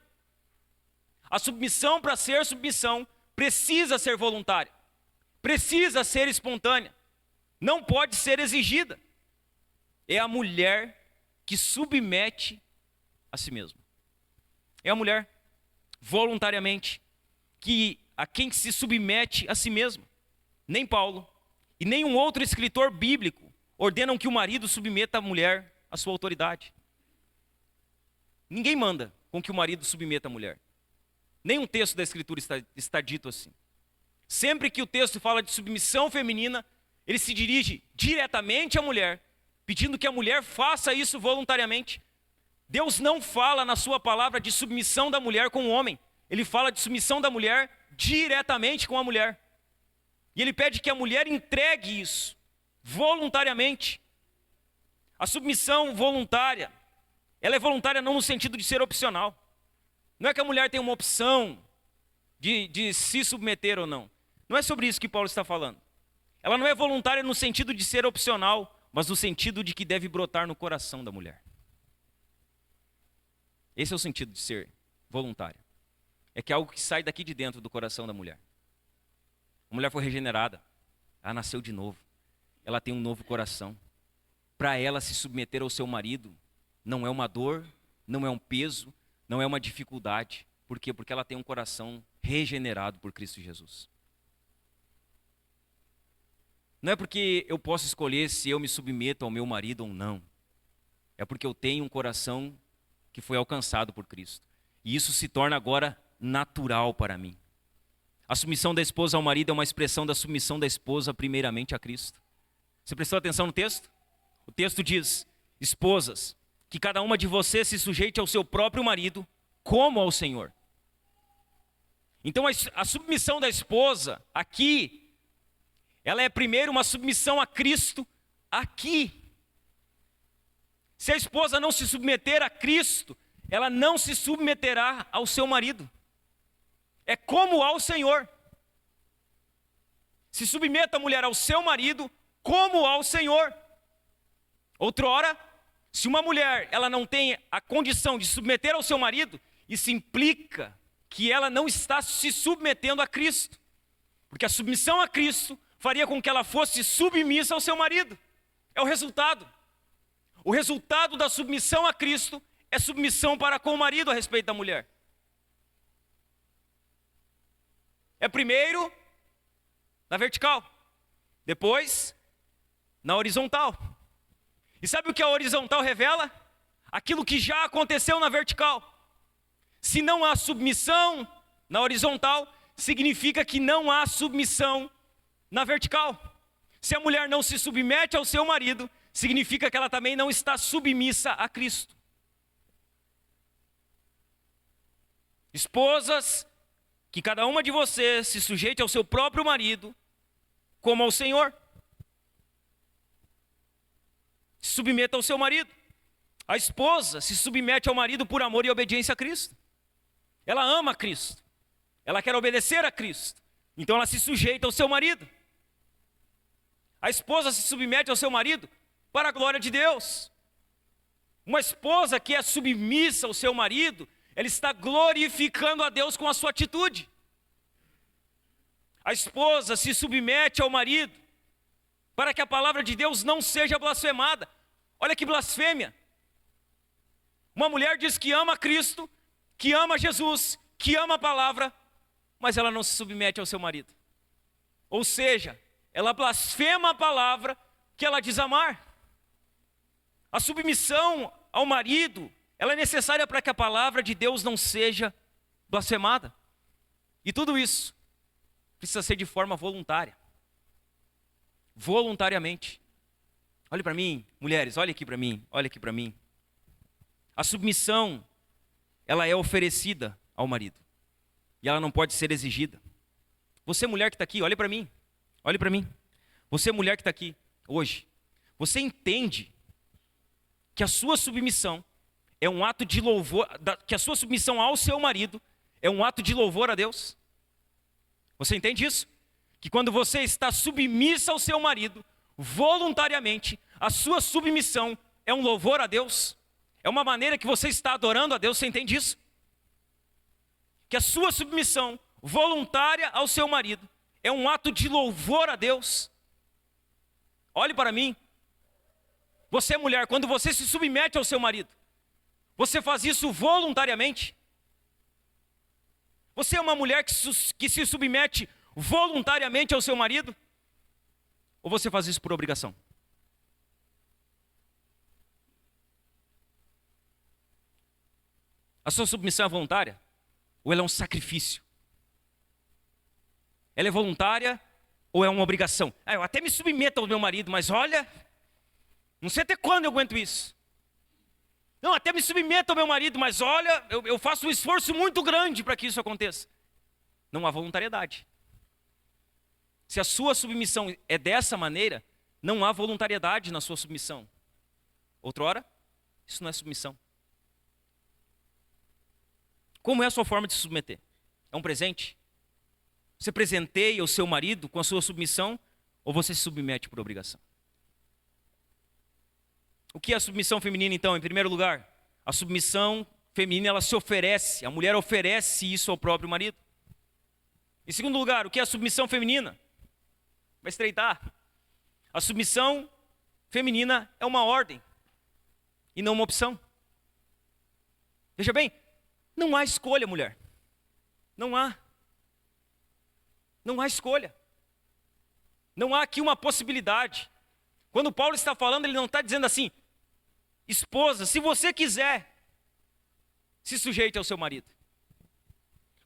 A submissão, para ser submissão, precisa ser voluntária, precisa ser espontânea, não pode ser exigida. É a mulher que submete a si mesma. É a mulher, voluntariamente, a quem se submete a si mesma. Nem Paulo e nenhum outro escritor bíblico ordenam que o marido submeta a mulher à sua autoridade. Ninguém manda com que o marido submeta a mulher. Nenhum texto da Escritura está dito assim. Sempre que o texto fala de submissão feminina, ele se dirige diretamente à mulher, pedindo que a mulher faça isso voluntariamente. Deus não fala na sua palavra de submissão da mulher com o homem. Ele fala de submissão da mulher diretamente com a mulher. E ele pede que a mulher entregue isso voluntariamente. A submissão voluntária, ela é voluntária não no sentido de ser opcional. Não é que a mulher tem uma opção de se submeter ou não. Não é sobre isso que Paulo está falando. Ela não é voluntária no sentido de ser opcional, mas no sentido de que deve brotar no coração da mulher. Esse é o sentido de ser voluntária. É que é algo que sai daqui de dentro do coração da mulher. A mulher foi regenerada, ela nasceu de novo, ela tem um novo coração. Para ela se submeter ao seu marido não é uma dor, não é um peso, não é uma dificuldade. Por quê? Porque ela tem um coração regenerado por Cristo Jesus. Não é porque eu posso escolher se eu me submeto ao meu marido ou não. É porque eu tenho um coração que foi alcançado por Cristo. E isso se torna agora natural para mim. A submissão da esposa ao marido é uma expressão da submissão da esposa primeiramente a Cristo. Você prestou atenção no texto? O texto diz: esposas, que cada uma de vocês se sujeite ao seu próprio marido, como ao Senhor. Então a submissão da esposa aqui, ela é primeiro uma submissão a Cristo aqui. Se a esposa não se submeter a Cristo, ela não se submeterá ao seu marido. É como ao Senhor. Se submeta a mulher ao seu marido, como ao Senhor. Outrora, se uma mulher ela não tem a condição de submeter ao seu marido, isso implica que ela não está se submetendo a Cristo. Porque a submissão a Cristo faria com que ela fosse submissa ao seu marido. É o resultado. O resultado da submissão a Cristo é submissão para com o marido a respeito da mulher. É primeiro na vertical, depois na horizontal. E sabe o que a horizontal revela? Aquilo que já aconteceu na vertical. Se não há submissão na horizontal, significa que não há submissão na vertical. Se a mulher não se submete ao seu marido, significa que ela também não está submissa a Cristo. Esposas, que cada uma de vocês se sujeite ao seu próprio marido, como ao Senhor. Se submeta ao seu marido. A esposa se submete ao marido por amor e obediência a Cristo. Ela ama Cristo. Ela quer obedecer a Cristo. Então ela se sujeita ao seu marido. A esposa se submete ao seu marido para a glória de Deus. Uma esposa que é submissa ao seu marido, ela está glorificando a Deus com a sua atitude. A esposa se submete ao marido para que a palavra de Deus não seja blasfemada. Olha que blasfêmia. Uma mulher diz que ama Cristo, que ama Jesus, que ama a palavra, mas ela não se submete ao seu marido. Ou seja, ela blasfema a palavra que ela diz amar. A submissão ao marido, ela é necessária para que a palavra de Deus não seja blasfemada. E tudo isso precisa ser de forma voluntária. Voluntariamente. Olhe para mim, mulheres, olhe aqui para mim, olhe aqui para mim. A submissão, ela é oferecida ao marido. E ela não pode ser exigida. Você, mulher que está aqui, olhe para mim. Olhe para mim. Você, mulher que está aqui hoje. Você entende que a sua submissão é um ato de louvor, que a sua submissão ao seu marido é um ato de louvor a Deus? Você entende isso? Que quando você está submissa ao seu marido, voluntariamente, a sua submissão é um louvor a Deus? É uma maneira que você está adorando a Deus, você entende isso? Que a sua submissão voluntária ao seu marido é um ato de louvor a Deus? Olhe para mim. Você, mulher, quando você se submete ao seu marido, você faz isso voluntariamente? Você é uma mulher que se submete voluntariamente ao seu marido? Ou você faz isso por obrigação? A sua submissão é voluntária? Ou ela é um sacrifício? Ela é voluntária ou é uma obrigação? Eu até me submeto ao meu marido, mas olha, não sei até quando eu aguento isso. Não, até me submeto ao meu marido, mas olha, eu faço um esforço muito grande para que isso aconteça. Não há voluntariedade. Se a sua submissão é dessa maneira, não há voluntariedade na sua submissão. Outrora, isso não é submissão. Como é a sua forma de se submeter? É um presente? Você presenteia o seu marido com a sua submissão ou você se submete por obrigação? O que é a submissão feminina, então, em primeiro lugar? A submissão feminina, ela se oferece, a mulher oferece isso ao próprio marido. Em segundo lugar, o que é a submissão feminina? Vai estreitar. A submissão feminina é uma ordem e não uma opção. Veja bem, não há escolha, mulher. Não há. Não há escolha. Não há aqui uma possibilidade. Quando Paulo está falando, ele não está dizendo assim: esposa, se você quiser, se sujeite ao seu marido.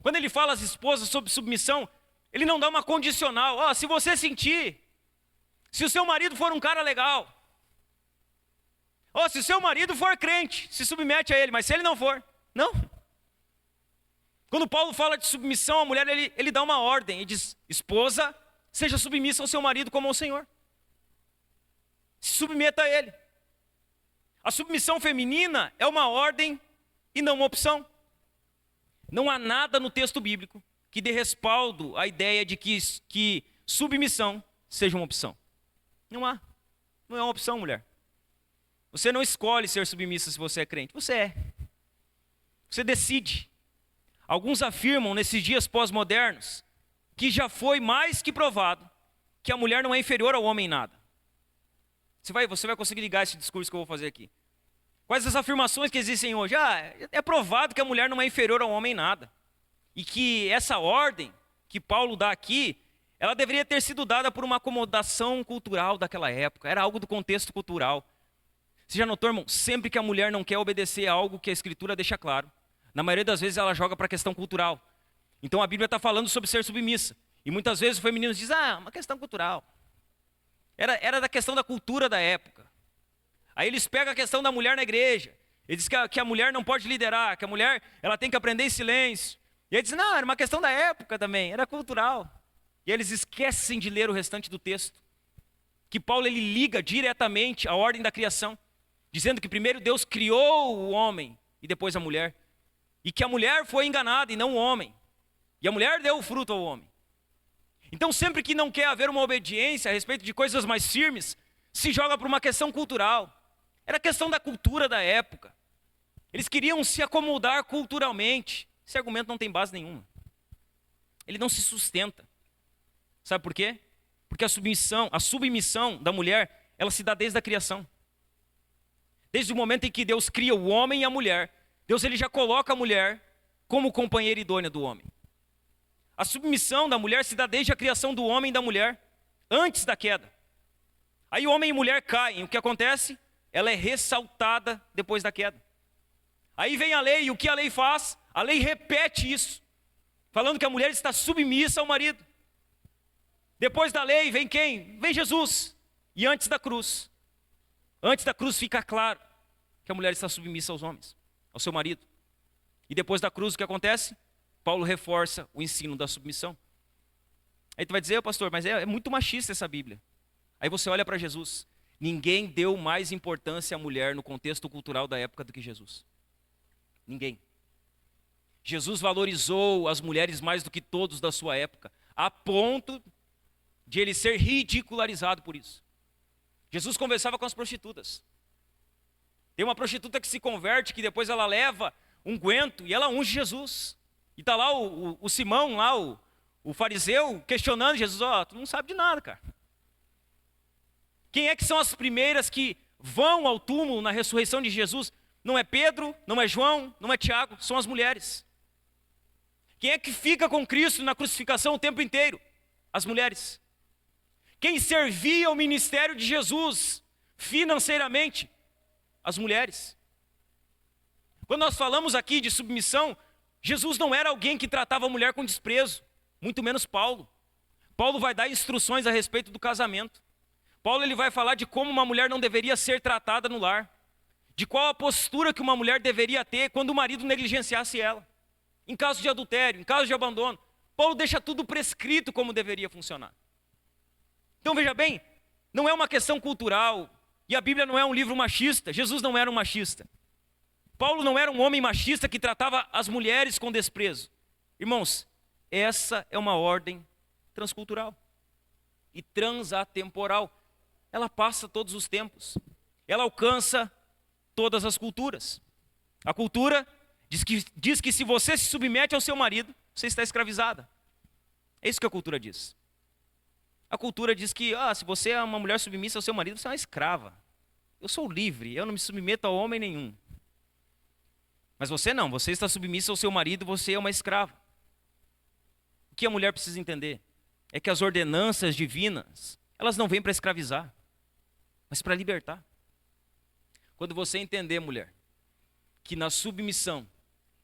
Quando ele fala às esposas sobre submissão, ele não dá uma condicional. Se você sentir, se o seu marido for um cara legal, se o seu marido for crente, se submete a ele, mas se ele não for, não. Quando Paulo fala de submissão à mulher, ele dá uma ordem e diz: esposa, seja submissa ao seu marido como ao Senhor. Se submeta a ele. A submissão feminina é uma ordem e não uma opção. Não há nada no texto bíblico que dê respaldo à ideia de que submissão seja uma opção. Não há. Não é uma opção, mulher. Você não escolhe ser submissa se você é crente. Você é. Você decide. Alguns afirmam nesses dias pós-modernos que já foi mais que provado que a mulher não é inferior ao homem em nada. Você vai conseguir ligar esse discurso que eu vou fazer aqui. Quais as afirmações que existem hoje? É provado que a mulher não é inferior ao homem em nada. E que essa ordem que Paulo dá aqui, ela deveria ter sido dada por uma acomodação cultural daquela época. Era algo do contexto cultural. Você já notou, irmão? Sempre que a mulher não quer obedecer a algo que a Escritura deixa claro, na maioria das vezes ela joga para a questão cultural. Então a Bíblia está falando sobre ser submissa. E muitas vezes o feminino diz: uma questão cultural. Era da questão da cultura da época. Aí eles pegam a questão da mulher na igreja. Eles dizem que a mulher não pode liderar, que a mulher ela tem que aprender em silêncio. E aí dizem: não, era uma questão da época também, era cultural. E eles esquecem de ler o restante do texto. Que Paulo ele liga diretamente à ordem da criação, dizendo que primeiro Deus criou o homem e depois a mulher. E que a mulher foi enganada e não o homem. E a mulher deu o fruto ao homem. Então sempre que não quer haver uma obediência a respeito de coisas mais firmes, se joga para uma questão cultural. Era questão da cultura da época. Eles queriam se acomodar culturalmente. Esse argumento não tem base nenhuma. Ele não se sustenta. Sabe por quê? Porque a submissão da mulher, ela se dá desde a criação. Desde o momento em que Deus cria o homem e a mulher, Deus ele já coloca a mulher como companheira idônea do homem. A submissão da mulher se dá desde a criação do homem e da mulher, antes da queda. Aí homem e mulher caem, o que acontece? Ela é ressaltada depois da queda. Aí vem a lei, e o que a lei faz? A lei repete isso. falando que a mulher está submissa ao marido. Depois da lei vem quem? Vem Jesus. E antes da cruz fica claro que a mulher está submissa aos homens, ao seu marido. E depois da cruz o que acontece? Paulo reforça o ensino da submissão. Aí tu vai dizer, pastor, mas é muito machista essa Bíblia. Aí você olha para Jesus. Ninguém deu mais importância à mulher no contexto cultural da época do que Jesus. Ninguém. Jesus valorizou as mulheres mais do que todos da sua época, a ponto de ele ser ridicularizado por isso. Jesus conversava com as prostitutas. Tem uma prostituta que se converte, que depois ela leva unguento e ela unge Jesus. E está lá o Simão, lá, o fariseu, questionando Jesus, tu não sabe de nada, cara. Quem é que são as primeiras que vão ao túmulo na ressurreição de Jesus? Não é Pedro, não é João, não é Tiago, são as mulheres. Quem é que fica com Cristo na crucificação o tempo inteiro? As mulheres. Quem servia o ministério de Jesus financeiramente? As mulheres. Quando nós falamos aqui de submissão, Jesus não era alguém que tratava a mulher com desprezo, muito menos Paulo. Paulo vai dar instruções a respeito do casamento. Paulo ele vai falar de como uma mulher não deveria ser tratada no lar, de qual a postura que uma mulher deveria ter quando o marido negligenciasse ela, em caso de adultério, em caso de abandono. Paulo deixa tudo prescrito como deveria funcionar. Então veja bem, não é uma questão cultural, e a Bíblia não é um livro machista. Jesus não era um machista. Paulo não era um homem machista que tratava as mulheres com desprezo. Irmãos, essa é uma ordem transcultural e transatemporal. Ela passa todos os tempos. Ela alcança todas as culturas. A cultura diz que se você se submete ao seu marido, você está escravizada. É isso que a cultura diz. A cultura diz que se você é uma mulher submissa ao seu marido, você é uma escrava. Eu sou livre, eu não me submeto a homem nenhum. Mas você não, você está submissa ao seu marido, você é uma escrava. O que a mulher precisa entender é que as ordenanças divinas, elas não vêm para escravizar, mas para libertar. Quando você entender, mulher, que na submissão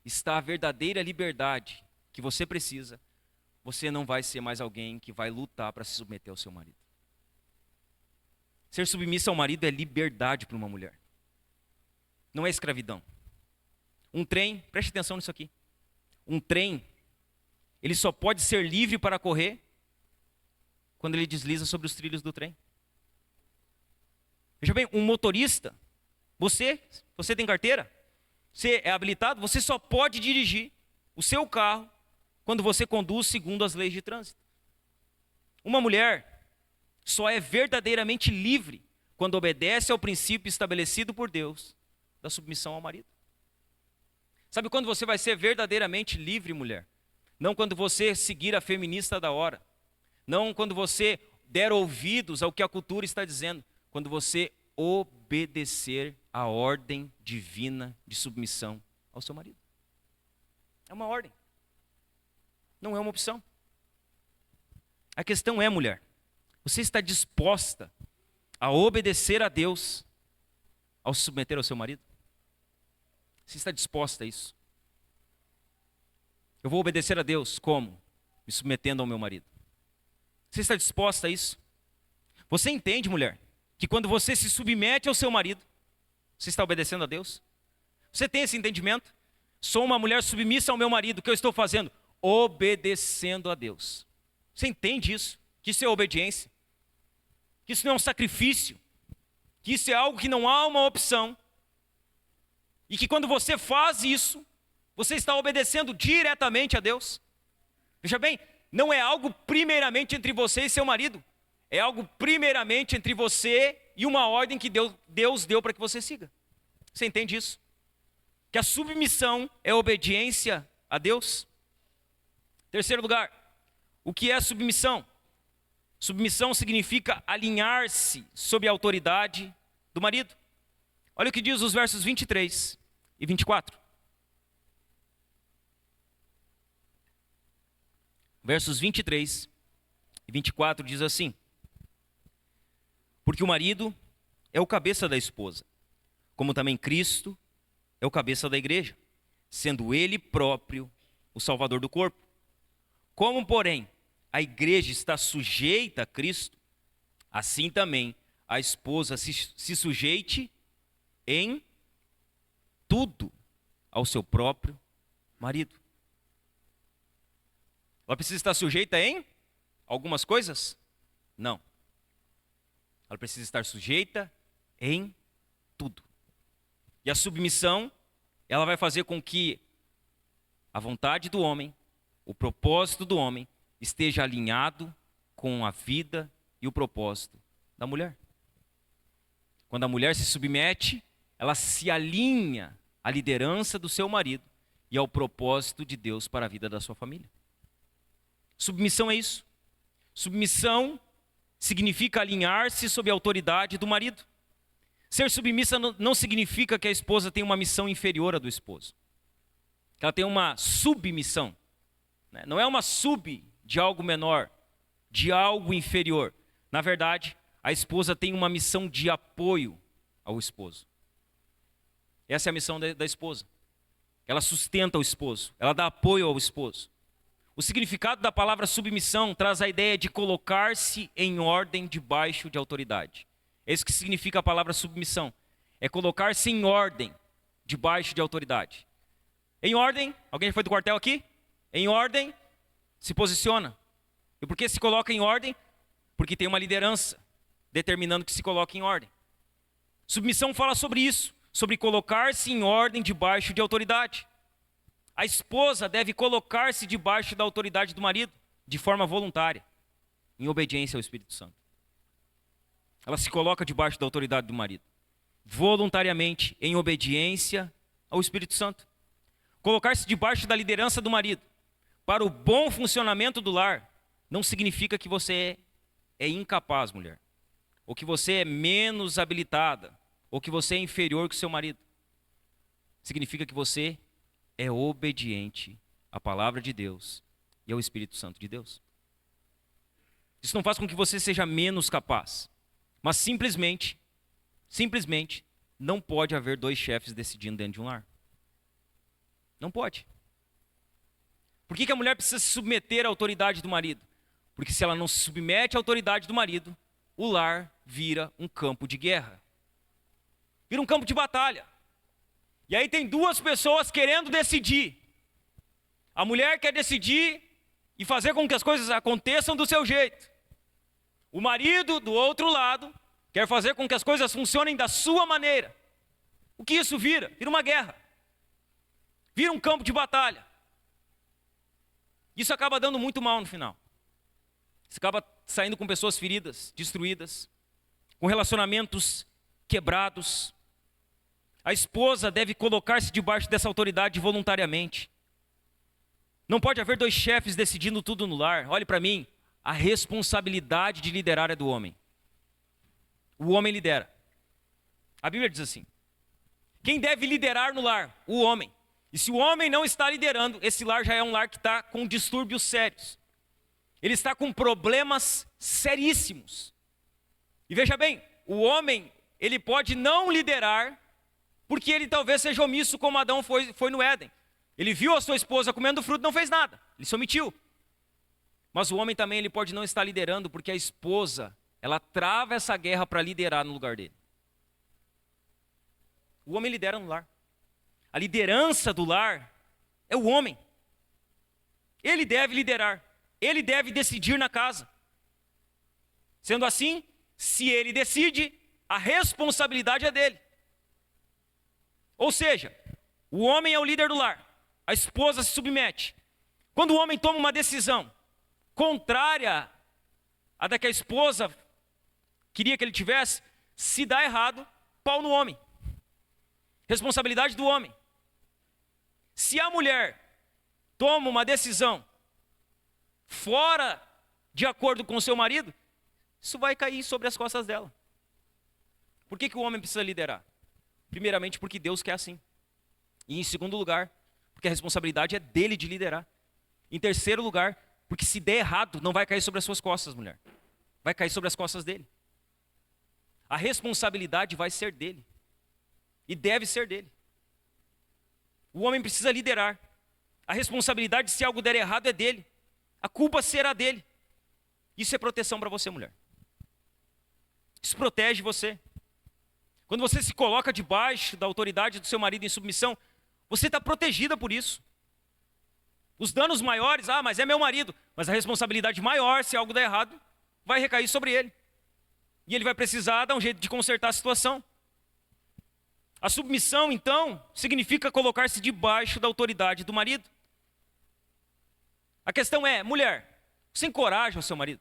está a verdadeira liberdade que você precisa, você não vai ser mais alguém que vai lutar para se submeter ao seu marido. Ser submissa ao marido é liberdade para uma mulher. Não é escravidão. Um trem, preste atenção nisso aqui. Um trem, ele só pode ser livre para correr quando ele desliza sobre os trilhos do trem. Veja bem, um motorista, você tem carteira? Você é habilitado? Você só pode dirigir o seu carro quando você conduz segundo as leis de trânsito. Uma mulher só é verdadeiramente livre quando obedece ao princípio estabelecido por Deus da submissão ao marido. Sabe quando você vai ser verdadeiramente livre, mulher? Não quando você seguir a feminista da hora. Não quando você der ouvidos ao que a cultura está dizendo. Quando você obedecer à ordem divina de submissão ao seu marido. É uma ordem. Não é uma opção. A questão é, mulher, você está disposta a obedecer a Deus ao se submeter ao seu marido? Você está disposta a isso? Eu vou obedecer a Deus como? Me submetendo ao meu marido. Você está disposta a isso? Você entende, mulher, que quando você se submete ao seu marido, você está obedecendo a Deus? Você tem esse entendimento? Sou uma mulher submissa ao meu marido, o que eu estou fazendo? Obedecendo a Deus. Você entende isso? Que isso é obediência? Que isso não é um sacrifício? Que isso é algo que não há uma opção? E que quando você faz isso, você está obedecendo diretamente a Deus? Veja bem, não é algo primeiramente entre você e seu marido. É algo primeiramente entre você e uma ordem que Deus deu para que você siga. Você entende isso? Que a submissão é obediência a Deus? Terceiro lugar, o que é submissão? Submissão significa alinhar-se sob a autoridade do marido. Olha o que diz os versos 23 e 24. Versos 23 e 24 diz assim: porque o marido é o cabeça da esposa, como também Cristo é o cabeça da igreja, sendo ele próprio o salvador do corpo. Como, porém, a igreja está sujeita a Cristo, assim também a esposa se sujeite em tudo ao seu próprio marido. Ela precisa estar sujeita em algumas coisas? Não. Ela precisa estar sujeita em tudo. E a submissão, ela vai fazer com que a vontade do homem, o propósito do homem, esteja alinhado com a vida e o propósito da mulher. Quando a mulher se submete, ela se alinha à liderança do seu marido e ao propósito de Deus para a vida da sua família. Submissão é isso. Submissão significa alinhar-se sob a autoridade do marido. Ser submissa não significa que a esposa tem uma missão inferior à do esposo. Que ela tem uma submissão. Não é uma sub de algo menor, de algo inferior. Na verdade, a esposa tem uma missão de apoio ao esposo. Essa é a missão da esposa. Ela sustenta o esposo, ela dá apoio ao esposo. O significado da palavra submissão traz a ideia de colocar-se em ordem debaixo de autoridade. É isso que significa a palavra submissão. É colocar-se em ordem debaixo de autoridade. Em ordem, alguém foi do quartel aqui? Em ordem, se posiciona. E por que se coloca em ordem? Porque tem uma liderança determinando que se coloque em ordem. Submissão fala sobre isso, sobre colocar-se em ordem debaixo de autoridade. A esposa deve colocar-se debaixo da autoridade do marido, de forma voluntária, em obediência ao Espírito Santo. Ela se coloca debaixo da autoridade do marido, voluntariamente, em obediência ao Espírito Santo. Colocar-se debaixo da liderança do marido, para o bom funcionamento do lar, não significa que você é incapaz, mulher, ou que você é menos habilitada, ou que você é inferior que o seu marido. Significa que você é obediente à palavra de Deus e ao Espírito Santo de Deus. Isso não faz com que você seja menos capaz, mas simplesmente, não pode haver dois chefes decidindo dentro de um lar. Não pode. Por que a mulher precisa se submeter à autoridade do marido? Porque se ela não se submete à autoridade do marido, o lar vira um campo de guerra. Vira um campo de batalha. E aí tem duas pessoas querendo decidir. A mulher quer decidir e fazer com que as coisas aconteçam do seu jeito. O marido, do outro lado, quer fazer com que as coisas funcionem da sua maneira. O que isso vira? Vira uma guerra. Vira um campo de batalha. Isso acaba dando muito mal no final. Você acaba saindo com pessoas feridas, destruídas, com relacionamentos quebrados. A esposa deve colocar-se debaixo dessa autoridade voluntariamente. Não pode haver dois chefes decidindo tudo no lar. Olhe para mim, a responsabilidade de liderar é do homem. O homem lidera. A Bíblia diz assim: quem deve liderar no lar? O homem. E se o homem não está liderando, esse lar já é um lar que está com distúrbios sérios. Ele está com problemas seríssimos. E veja bem, o homem, ele pode não liderar, porque ele talvez seja omisso como Adão foi no Éden. Ele viu a sua esposa comendo fruto e não fez nada. Ele se omitiu. Mas o homem também ele pode não estar liderando, porque a esposa, ela trava essa guerra para liderar no lugar dele. O homem lidera no lar. A liderança do lar é o homem. Ele deve liderar. Ele deve decidir na casa. Sendo assim, se ele decide, a responsabilidade é dele. Ou seja, o homem é o líder do lar. A esposa se submete. Quando o homem toma uma decisão contrária à da que a esposa queria que ele tivesse, se dá errado, pau no homem. Responsabilidade do homem. Se a mulher toma uma decisão fora de acordo com o seu marido, isso vai cair sobre as costas dela. Por que o homem precisa liderar? Primeiramente porque Deus quer assim. E em segundo lugar, porque a responsabilidade é dele de liderar. Em terceiro lugar, porque se der errado, não vai cair sobre as suas costas, mulher. Vai cair sobre as costas dele. A responsabilidade vai ser dele. E deve ser dele. O homem precisa liderar. A responsabilidade, se algo der errado, é dele. A culpa será dele. Isso é proteção para você, mulher. Isso protege você. Quando você se coloca debaixo da autoridade do seu marido em submissão, você está protegida por isso. Os danos maiores, mas é meu marido. Mas a responsabilidade maior, se algo der errado, vai recair sobre ele. E ele vai precisar dar um jeito de consertar a situação. A submissão, então, significa colocar-se debaixo da autoridade do marido. A questão é, mulher, você encoraja o seu marido?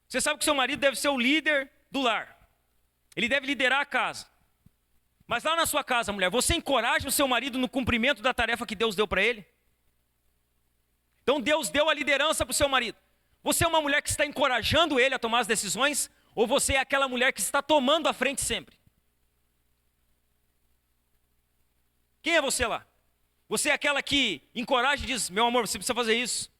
Você sabe que o seu marido deve ser o líder do lar. Ele deve liderar a casa. Mas lá na sua casa, mulher, você encoraja o seu marido no cumprimento da tarefa que Deus deu para ele? Então Deus deu a liderança para o seu marido. Você é uma mulher que está encorajando ele a tomar as decisões? Ou você é aquela mulher que está tomando a frente sempre? Quem é você lá? Você é aquela que encoraja e diz, meu amor, você precisa fazer isso.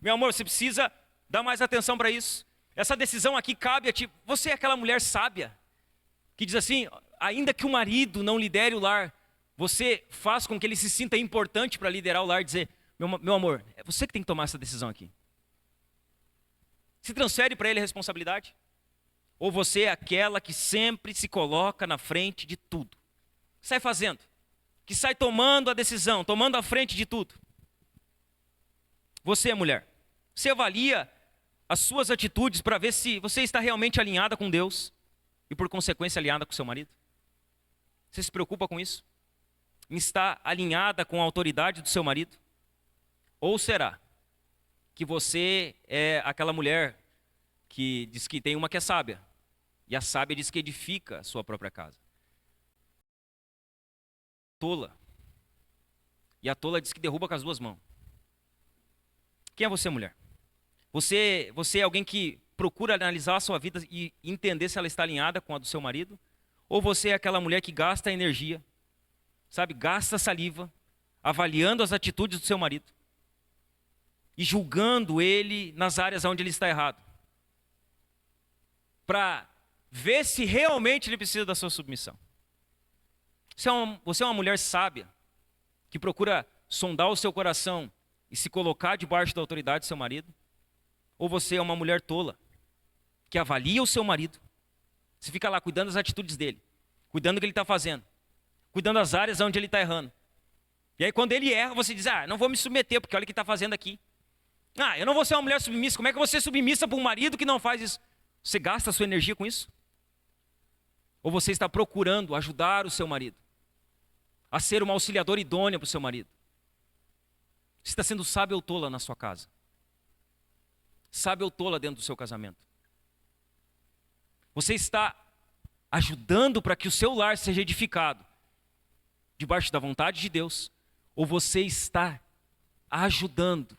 Meu amor, você precisa dar mais atenção para isso. Essa decisão aqui cabe a ti. Você é aquela mulher sábia que diz assim, ainda que o marido não lidere o lar, você faz com que ele se sinta importante para liderar o lar e dizer, meu amor, é você que tem que tomar essa decisão aqui. Se transfere para ele a responsabilidade? Ou você é aquela que sempre se coloca na frente de tudo? Sai fazendo. Que sai tomando a decisão, tomando a frente de tudo. Você, mulher, você avalia as suas atitudes para ver se você está realmente alinhada com Deus e, por consequência, alinhada com seu marido? Você se preocupa com isso? Em estar alinhada com a autoridade do seu marido? Ou será que você é aquela mulher que diz que tem uma que é sábia, e a sábia diz que edifica a sua própria casa? Tola. E a tola diz que derruba com as duas mãos. Quem é você, mulher? Você é alguém que procura analisar a sua vida e entender se ela está alinhada com a do seu marido? Ou você é aquela mulher que gasta energia, sabe, gasta saliva, avaliando as atitudes do seu marido e julgando ele nas áreas onde ele está errado, para ver se realmente ele precisa da sua submissão? Você é uma mulher sábia, que procura sondar o seu coração e se colocar debaixo da autoridade do seu marido? Ou você é uma mulher tola, que avalia o seu marido, você fica lá cuidando das atitudes dele, cuidando do que ele está fazendo, cuidando das áreas onde ele está errando. E aí quando ele erra, você diz, não vou me submeter, porque olha o que está fazendo aqui. Eu não vou ser uma mulher submissa. Como é que eu vou ser submissa para um marido que não faz isso? Você gasta a sua energia com isso? Ou você está procurando ajudar o seu marido a ser uma auxiliadora idônea para o seu marido? Você está sendo sábio ou tola na sua casa? Sábio ou tola dentro do seu casamento? Você está ajudando para que o seu lar seja edificado debaixo da vontade de Deus? Ou você está ajudando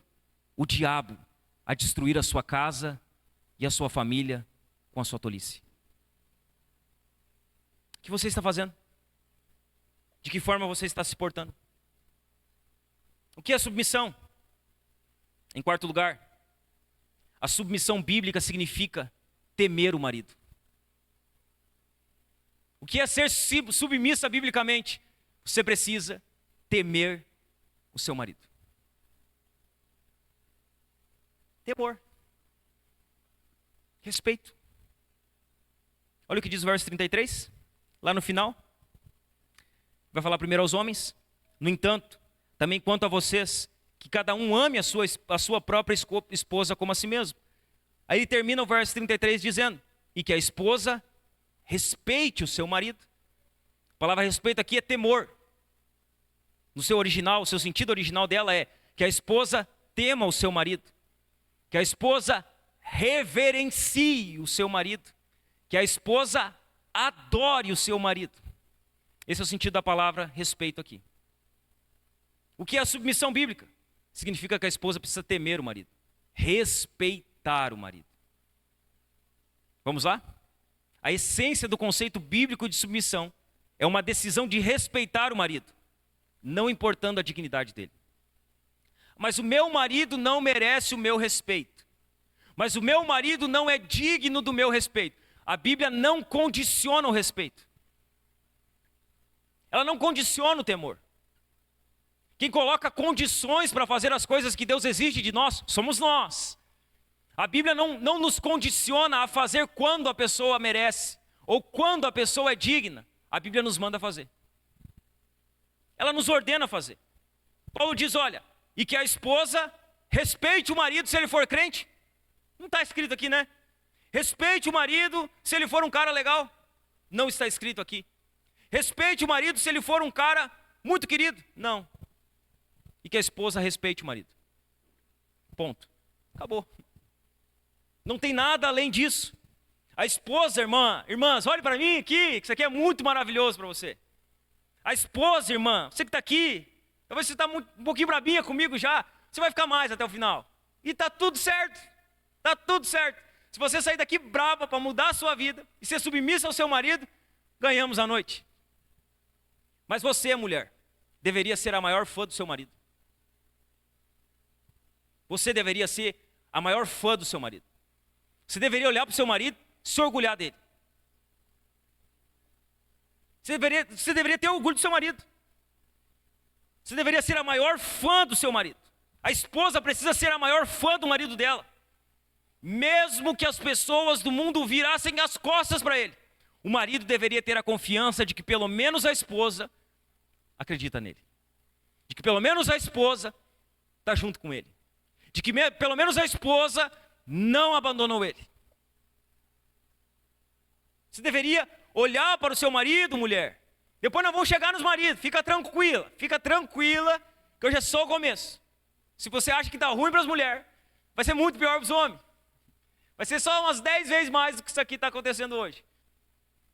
o diabo a destruir a sua casa e a sua família com a sua tolice? O que você está fazendo? De que forma você está se portando? O que é submissão? Em quarto lugar, a submissão bíblica significa temer o marido. O que é ser submissa biblicamente? Você precisa temer o seu marido. Temor. Respeito. Olha o que diz o verso 33, lá no final. Vai falar primeiro aos homens. No entanto, também quanto a vocês, que cada um ame a sua própria esposa como a si mesmo. Aí ele termina o verso 33 dizendo, e que a esposa respeite o seu marido. A palavra respeito aqui é temor. No seu original, o seu sentido original dela é que a esposa tema o seu marido. Que a esposa reverencie o seu marido. Que a esposa adore o seu marido. Esse é o sentido da palavra respeito aqui. O que é a submissão bíblica? Significa que a esposa precisa temer o marido, respeitar o marido. Vamos lá? A essência do conceito bíblico de submissão é uma decisão de respeitar o marido, não importando a dignidade dele. Mas o meu marido não merece o meu respeito. Mas o meu marido não é digno do meu respeito. A Bíblia não condiciona o respeito. Ela não condiciona o temor. Quem coloca condições para fazer as coisas que Deus exige de nós, somos nós. A Bíblia não nos condiciona a fazer quando a pessoa merece, ou quando a pessoa é digna. A Bíblia nos manda fazer. Ela nos ordena a fazer. Paulo diz, olha, e que a esposa respeite o marido se ele for crente. Não está escrito aqui, né? Respeite o marido se ele for um cara legal. Não está escrito aqui. Respeite o marido se ele for um cara muito querido. Não. E que a esposa respeite o marido. Ponto. Acabou. Não tem nada além disso. A esposa, irmãs, olhe para mim aqui, que isso aqui é muito maravilhoso para você. A esposa, irmã, você que está aqui, talvez você está um pouquinho brabinha comigo já, você vai ficar mais até o final. E está tudo certo. Está tudo certo. Se você sair daqui braba para mudar a sua vida e ser submissa ao seu marido, ganhamos a noite. Mas você, mulher, deveria ser a maior fã do seu marido. Você deveria ser a maior fã do seu marido. Você deveria olhar para o seu marido e se orgulhar dele. Você deveria ter orgulho do seu marido. Você deveria ser a maior fã do seu marido. A esposa precisa ser a maior fã do marido dela. Mesmo que as pessoas do mundo virassem as costas para ele, o marido deveria ter a confiança de que pelo menos a esposa acredita nele. De que pelo menos a esposa está junto com ele. De que pelo menos a esposa não abandonou ele. Você deveria olhar para o seu marido, mulher. Depois nós vamos chegar nos maridos. Fica tranquila, que hoje é só o começo. Se você acha que está ruim para as mulheres, vai ser muito pior para os homens. Vai ser só umas 10 vezes mais do que isso aqui está acontecendo hoje.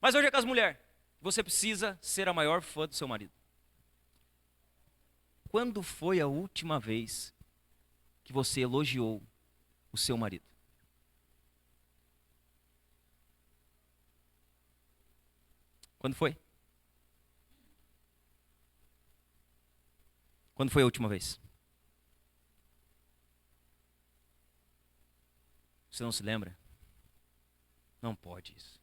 Mas hoje é com as mulheres. Você precisa ser a maior fã do seu marido. Quando foi a última vez que você elogiou o seu marido? Quando foi? Quando foi a última vez? Você não se lembra? Não pode isso.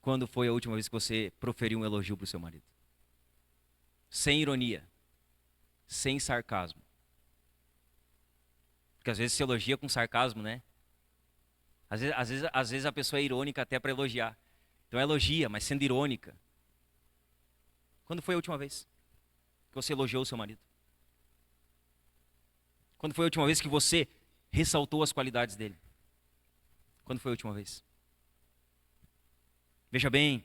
Quando foi a última vez que você proferiu um elogio para o seu marido? Sem ironia, sem sarcasmo. Porque às vezes se elogia com sarcasmo, né? Às vezes a pessoa é irônica até para elogiar. Então elogia, mas sendo irônica. Quando foi a última vez que você elogiou o seu marido? Quando foi a última vez que você ressaltou as qualidades dele? Quando foi a última vez? Veja bem,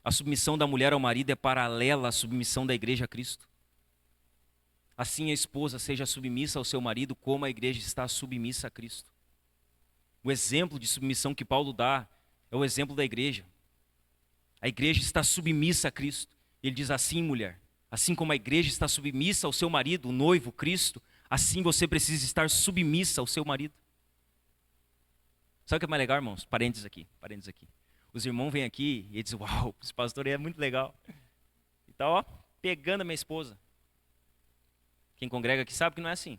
a submissão da mulher ao marido é paralela à submissão da igreja a Cristo. Assim a esposa seja submissa ao seu marido como a igreja está submissa a Cristo. O exemplo de submissão que Paulo dá é o exemplo da igreja. A igreja está submissa a Cristo. Ele diz assim, mulher, assim como a igreja está submissa ao seu marido, o noivo, Cristo, assim você precisa estar submissa ao seu marido. Sabe o que é mais legal, irmãos? Parênteses aqui. Os irmãos vêm aqui e dizem, uau, esse pastor aí é muito legal. E tá, ó, pegando a minha esposa. Quem congrega aqui sabe que não é assim.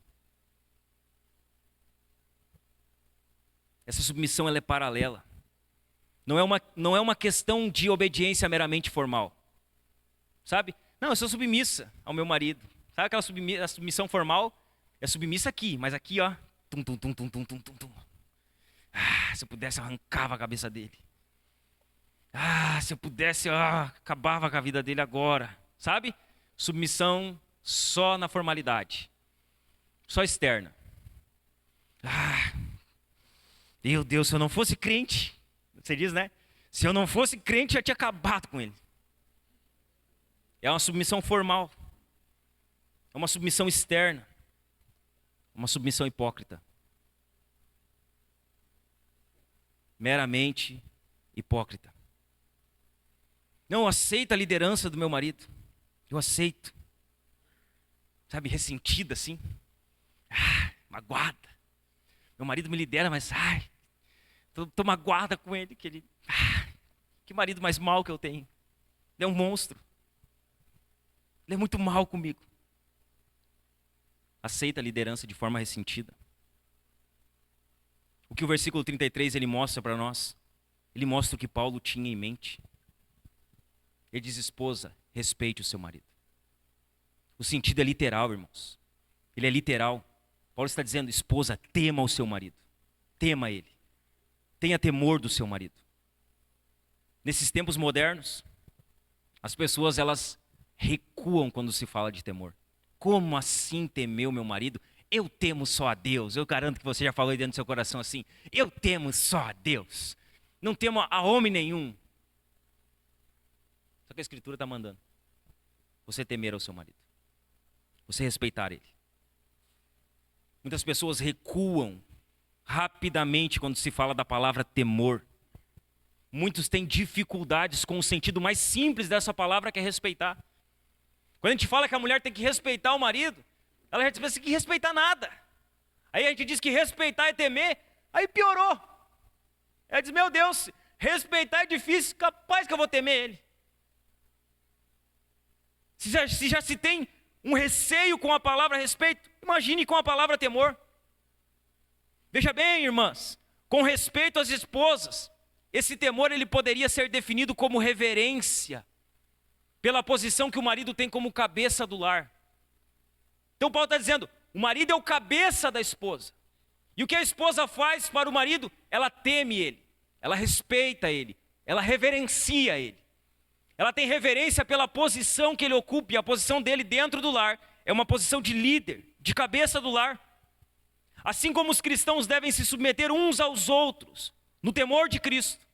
Essa submissão ela é paralela. Não é uma questão de obediência meramente formal. Sabe? Não, eu sou submissa ao meu marido. Sabe aquela submissão formal? É submissa aqui, mas aqui, ó. Tum, tum, tum, tum, tum, tum, tum, tum. Ah, se eu pudesse, eu arrancava a cabeça dele. Ah, se eu pudesse, acabava com a vida dele agora. Sabe? Submissão só na formalidade. Só externa. Ah, meu Deus, se eu não fosse crente, você diz, né? Se eu não fosse crente, já tinha acabado com ele. É uma submissão formal. É uma submissão externa. Uma submissão hipócrita. Meramente hipócrita. Não, eu aceito a liderança do meu marido. Eu aceito. Sabe, ressentida assim. Magoada. Meu marido me lidera, mas tô magoada com ele. Que marido mais mau que eu tenho. Ele é um monstro. Ele é muito mal comigo. Aceita a liderança de forma ressentida. O que o versículo 33 ele mostra para nós? Ele mostra o que Paulo tinha em mente. Ele diz, esposa, respeite o seu marido. O sentido é literal, irmãos. Ele é literal. Paulo está dizendo, esposa, tema o seu marido. Tema ele. Tenha temor do seu marido. Nesses tempos modernos, as pessoas, elas recuam quando se fala de temor. Como assim temer o meu marido? Eu temo só a Deus. Eu garanto que você já falou aí dentro do seu coração assim. Eu temo só a Deus. Não temo a homem nenhum. Só que a Escritura está mandando você temer ao seu marido. Você respeitar ele. Muitas pessoas recuam rapidamente quando se fala da palavra temor. Muitos têm dificuldades com o sentido mais simples dessa palavra, que é respeitar. Quando a gente fala que a mulher tem que respeitar o marido, ela já pensa que respeitar nada. Aí a gente diz que respeitar é temer, aí piorou. Ela diz, meu Deus, respeitar é difícil, capaz que eu vou temer ele. Se já se tem um receio com a palavra respeito, imagine com a palavra temor. Veja bem, irmãs, com respeito às esposas, esse temor ele poderia ser definido como reverência, pela posição que o marido tem como cabeça do lar. Então Paulo está dizendo, o marido é o cabeça da esposa. E o que a esposa faz para o marido? Ela teme ele, ela respeita ele, ela reverencia ele. Ela tem reverência pela posição que ele ocupa, e a posição dele dentro do lar é uma posição de líder, de cabeça do lar. Assim como os cristãos devem se submeter uns aos outros, no temor de Cristo,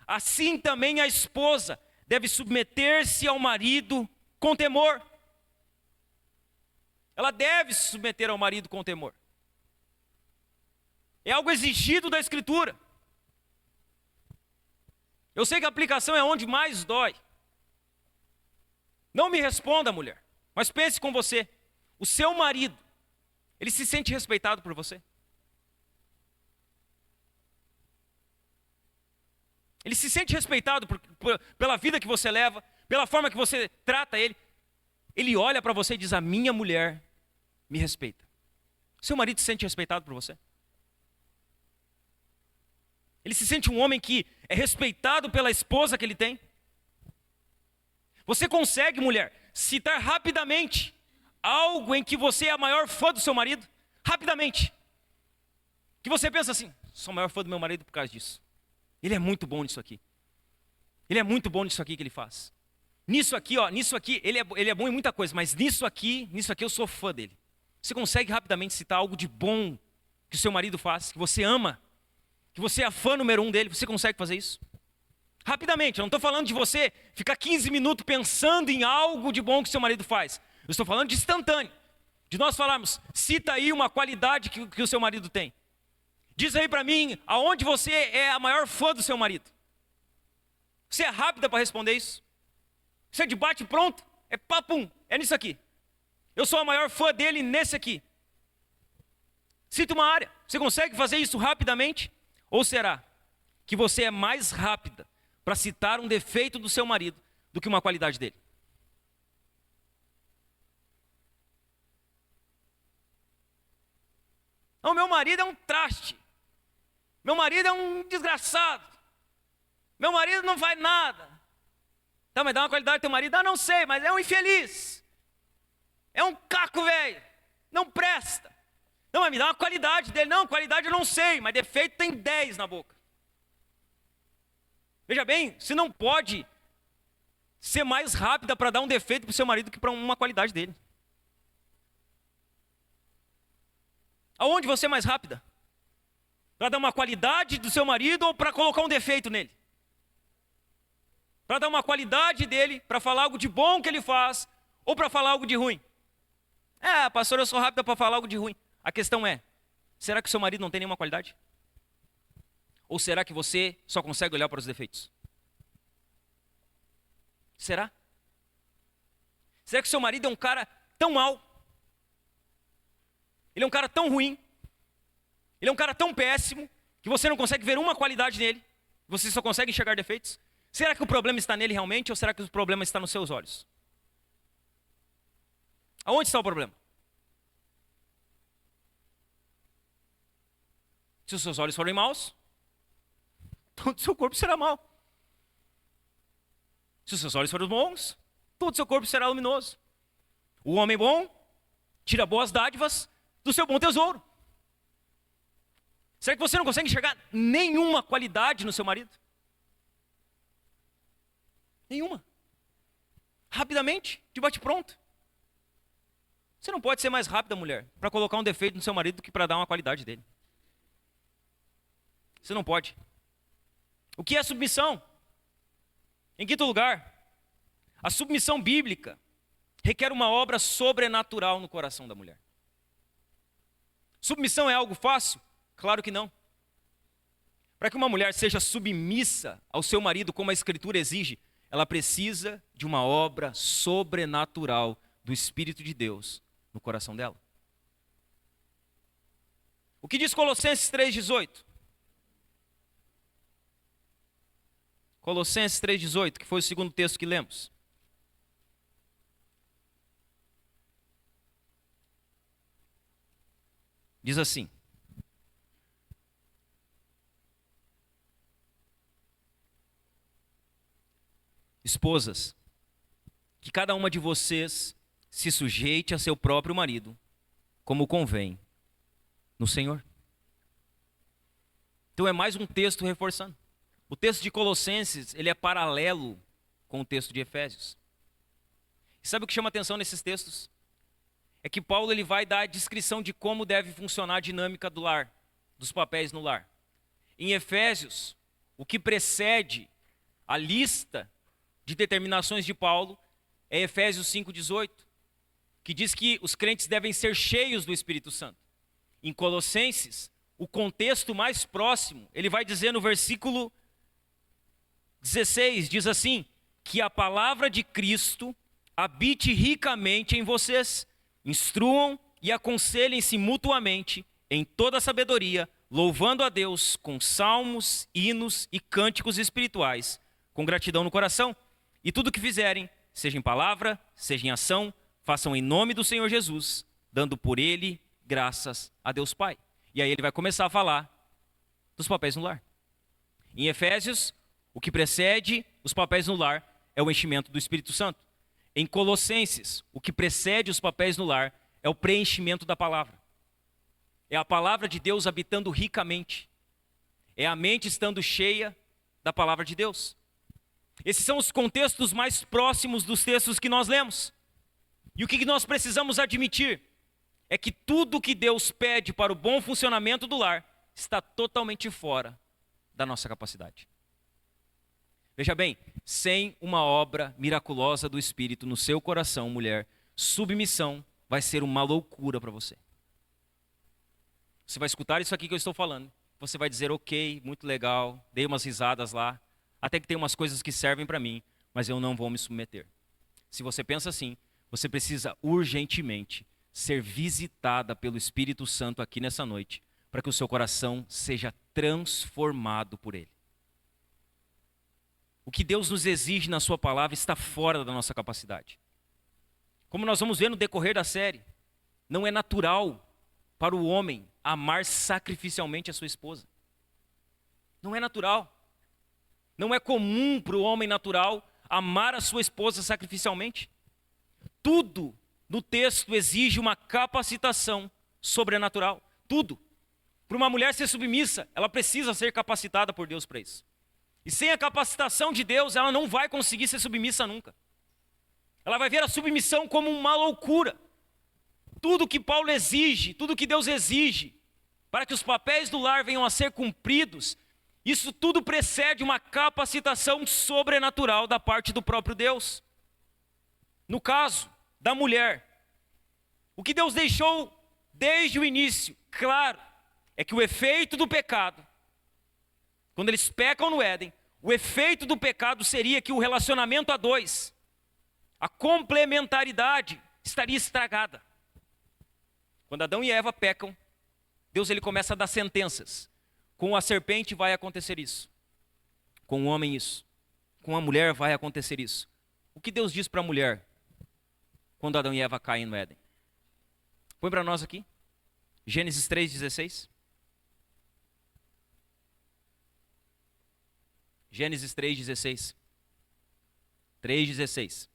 assim também a esposa deve submeter-se ao marido com temor. Ela deve se submeter ao marido com temor. É algo exigido da Escritura. Eu sei que a aplicação é onde mais dói. Não me responda, mulher, mas pense com você. O seu marido, ele se sente respeitado por você? Ele se sente respeitado pela vida que você leva, pela forma que você trata ele. Ele olha para você e diz, a minha mulher me respeita. Seu marido se sente respeitado por você? Ele se sente um homem que é respeitado pela esposa que ele tem? Você consegue, mulher, citar rapidamente algo em que você é a maior fã do seu marido? Rapidamente. Que você pensa assim, sou a maior fã do meu marido por causa disso. Ele é muito bom nisso aqui. Ele é muito bom nisso aqui que ele faz. Nisso aqui, ele é bom em muita coisa, mas nisso aqui eu sou fã dele. Você consegue rapidamente citar algo de bom que o seu marido faz, que você ama, que você é fã número 1 dele? Você consegue fazer isso? Rapidamente, eu não estou falando de você ficar 15 minutos pensando em algo de bom que o seu marido faz. Eu estou falando de instantâneo. De nós falarmos, cita aí uma qualidade que o seu marido tem. Diz aí para mim, aonde você é a maior fã do seu marido. Você é rápida para responder isso? Você é de bate pronto? É papum, é nisso aqui. Eu sou a maior fã dele nesse aqui. Cita uma área. Você consegue fazer isso rapidamente? Ou será que você é mais rápida para citar um defeito do seu marido do que uma qualidade dele? Não, meu marido é um traste. Meu marido é um desgraçado. Meu marido não faz nada. Tá, mas dá uma qualidade do teu marido? Ah, não sei, mas é um infeliz. É um caco velho. Não presta. Não, mas me dá uma qualidade dele. Não, qualidade eu não sei, mas defeito tem 10 na boca. Veja bem, você não pode ser mais rápida para dar um defeito para o seu marido que para uma qualidade dele. Aonde você é mais rápida? Para dar uma qualidade do seu marido ou para colocar um defeito nele? Para dar uma qualidade dele, para falar algo de bom que ele faz, ou para falar algo de ruim? Pastor, eu sou rápida para falar algo de ruim. A questão é, será que o seu marido não tem nenhuma qualidade? Ou será que você só consegue olhar para os defeitos? Será? Será que o seu marido é um cara tão mau? Ele é um cara tão ruim? Ele é um cara tão péssimo que você não consegue ver uma qualidade nele? Você só consegue enxergar defeitos? Será que o problema está nele realmente ou será que o problema está nos seus olhos? Aonde está o problema? Se os seus olhos forem maus, todo o seu corpo será mau. Se os seus olhos forem bons, todo o seu corpo será luminoso. O homem bom tira boas dádivas do seu bom tesouro. Será que você não consegue enxergar nenhuma qualidade no seu marido? Nenhuma. Rapidamente, de bate-pronto. Você não pode ser mais rápida, mulher, para colocar um defeito no seu marido do que para dar uma qualidade dele. Você não pode. O que é submissão? Em quinto lugar, a submissão bíblica requer uma obra sobrenatural no coração da mulher. Submissão é algo fácil? Claro que não. Para que uma mulher seja submissa ao seu marido, como a Escritura exige, ela precisa de uma obra sobrenatural do Espírito de Deus no coração dela. O que diz Colossenses 3,18? Colossenses 3,18, que foi o segundo texto que lemos. Diz assim: esposas, que cada uma de vocês se sujeite a seu próprio marido, como convém no Senhor. Então é mais um texto reforçando. O texto de Colossenses, ele é paralelo com o texto de Efésios. E sabe o que chama atenção nesses textos? É que Paulo ele vai dar a descrição de como deve funcionar a dinâmica do lar, dos papéis no lar. Em Efésios, o que precede a lista de determinações de Paulo é Efésios 5,18, que diz que os crentes devem ser cheios do Espírito Santo. Em Colossenses, o contexto mais próximo, ele vai dizer no versículo 16, diz assim: que a palavra de Cristo habite ricamente em vocês, instruam e aconselhem-se mutuamente em toda a sabedoria, louvando a Deus com salmos, hinos e cânticos espirituais, com gratidão no coração. E tudo o que fizerem, seja em palavra, seja em ação, façam em nome do Senhor Jesus, dando por Ele graças a Deus Pai. E aí ele vai começar a falar dos papéis no lar. Em Efésios, o que precede os papéis no lar é o enchimento do Espírito Santo. Em Colossenses, o que precede os papéis no lar é o preenchimento da palavra. É a palavra de Deus habitando ricamente. É a mente estando cheia da palavra de Deus. Esses são os contextos mais próximos dos textos que nós lemos. E o que nós precisamos admitir é que tudo que Deus pede para o bom funcionamento do lar está totalmente fora da nossa capacidade. Veja bem, sem uma obra miraculosa do Espírito no seu coração, mulher, submissão vai ser uma loucura para você. Você vai escutar isso aqui que eu estou falando. Você vai dizer, ok, muito legal, dei umas risadas lá, até que tem umas coisas que servem para mim, mas eu não vou me submeter. Se você pensa assim, você precisa urgentemente ser visitada pelo Espírito Santo aqui nessa noite, para que o seu coração seja transformado por Ele. O que Deus nos exige na sua palavra está fora da nossa capacidade. Como nós vamos ver no decorrer da série, não é natural para o homem amar sacrificialmente a sua esposa. Não é natural. Não é comum para o homem natural amar a sua esposa sacrificialmente. Tudo no texto exige uma capacitação sobrenatural. Tudo. Para uma mulher ser submissa, ela precisa ser capacitada por Deus para isso. E sem a capacitação de Deus, ela não vai conseguir ser submissa nunca. Ela vai ver a submissão como uma loucura. Tudo que Paulo exige, tudo que Deus exige, para que os papéis do lar venham a ser cumpridos, isso tudo precede uma capacitação sobrenatural da parte do próprio Deus. No caso da mulher, o que Deus deixou desde o início, claro, é que o efeito do pecado, quando eles pecam no Éden, o efeito do pecado seria que o relacionamento a dois, a complementaridade, estaria estragada. Quando Adão e Eva pecam, Deus ele começa a dar sentenças. Com a serpente vai acontecer isso. Com o homem isso. Com a mulher vai acontecer isso. O que Deus diz para a mulher quando Adão e Eva caem no Éden? Põe para nós aqui. Gênesis 3,16. Gênesis 3,16. 3,16.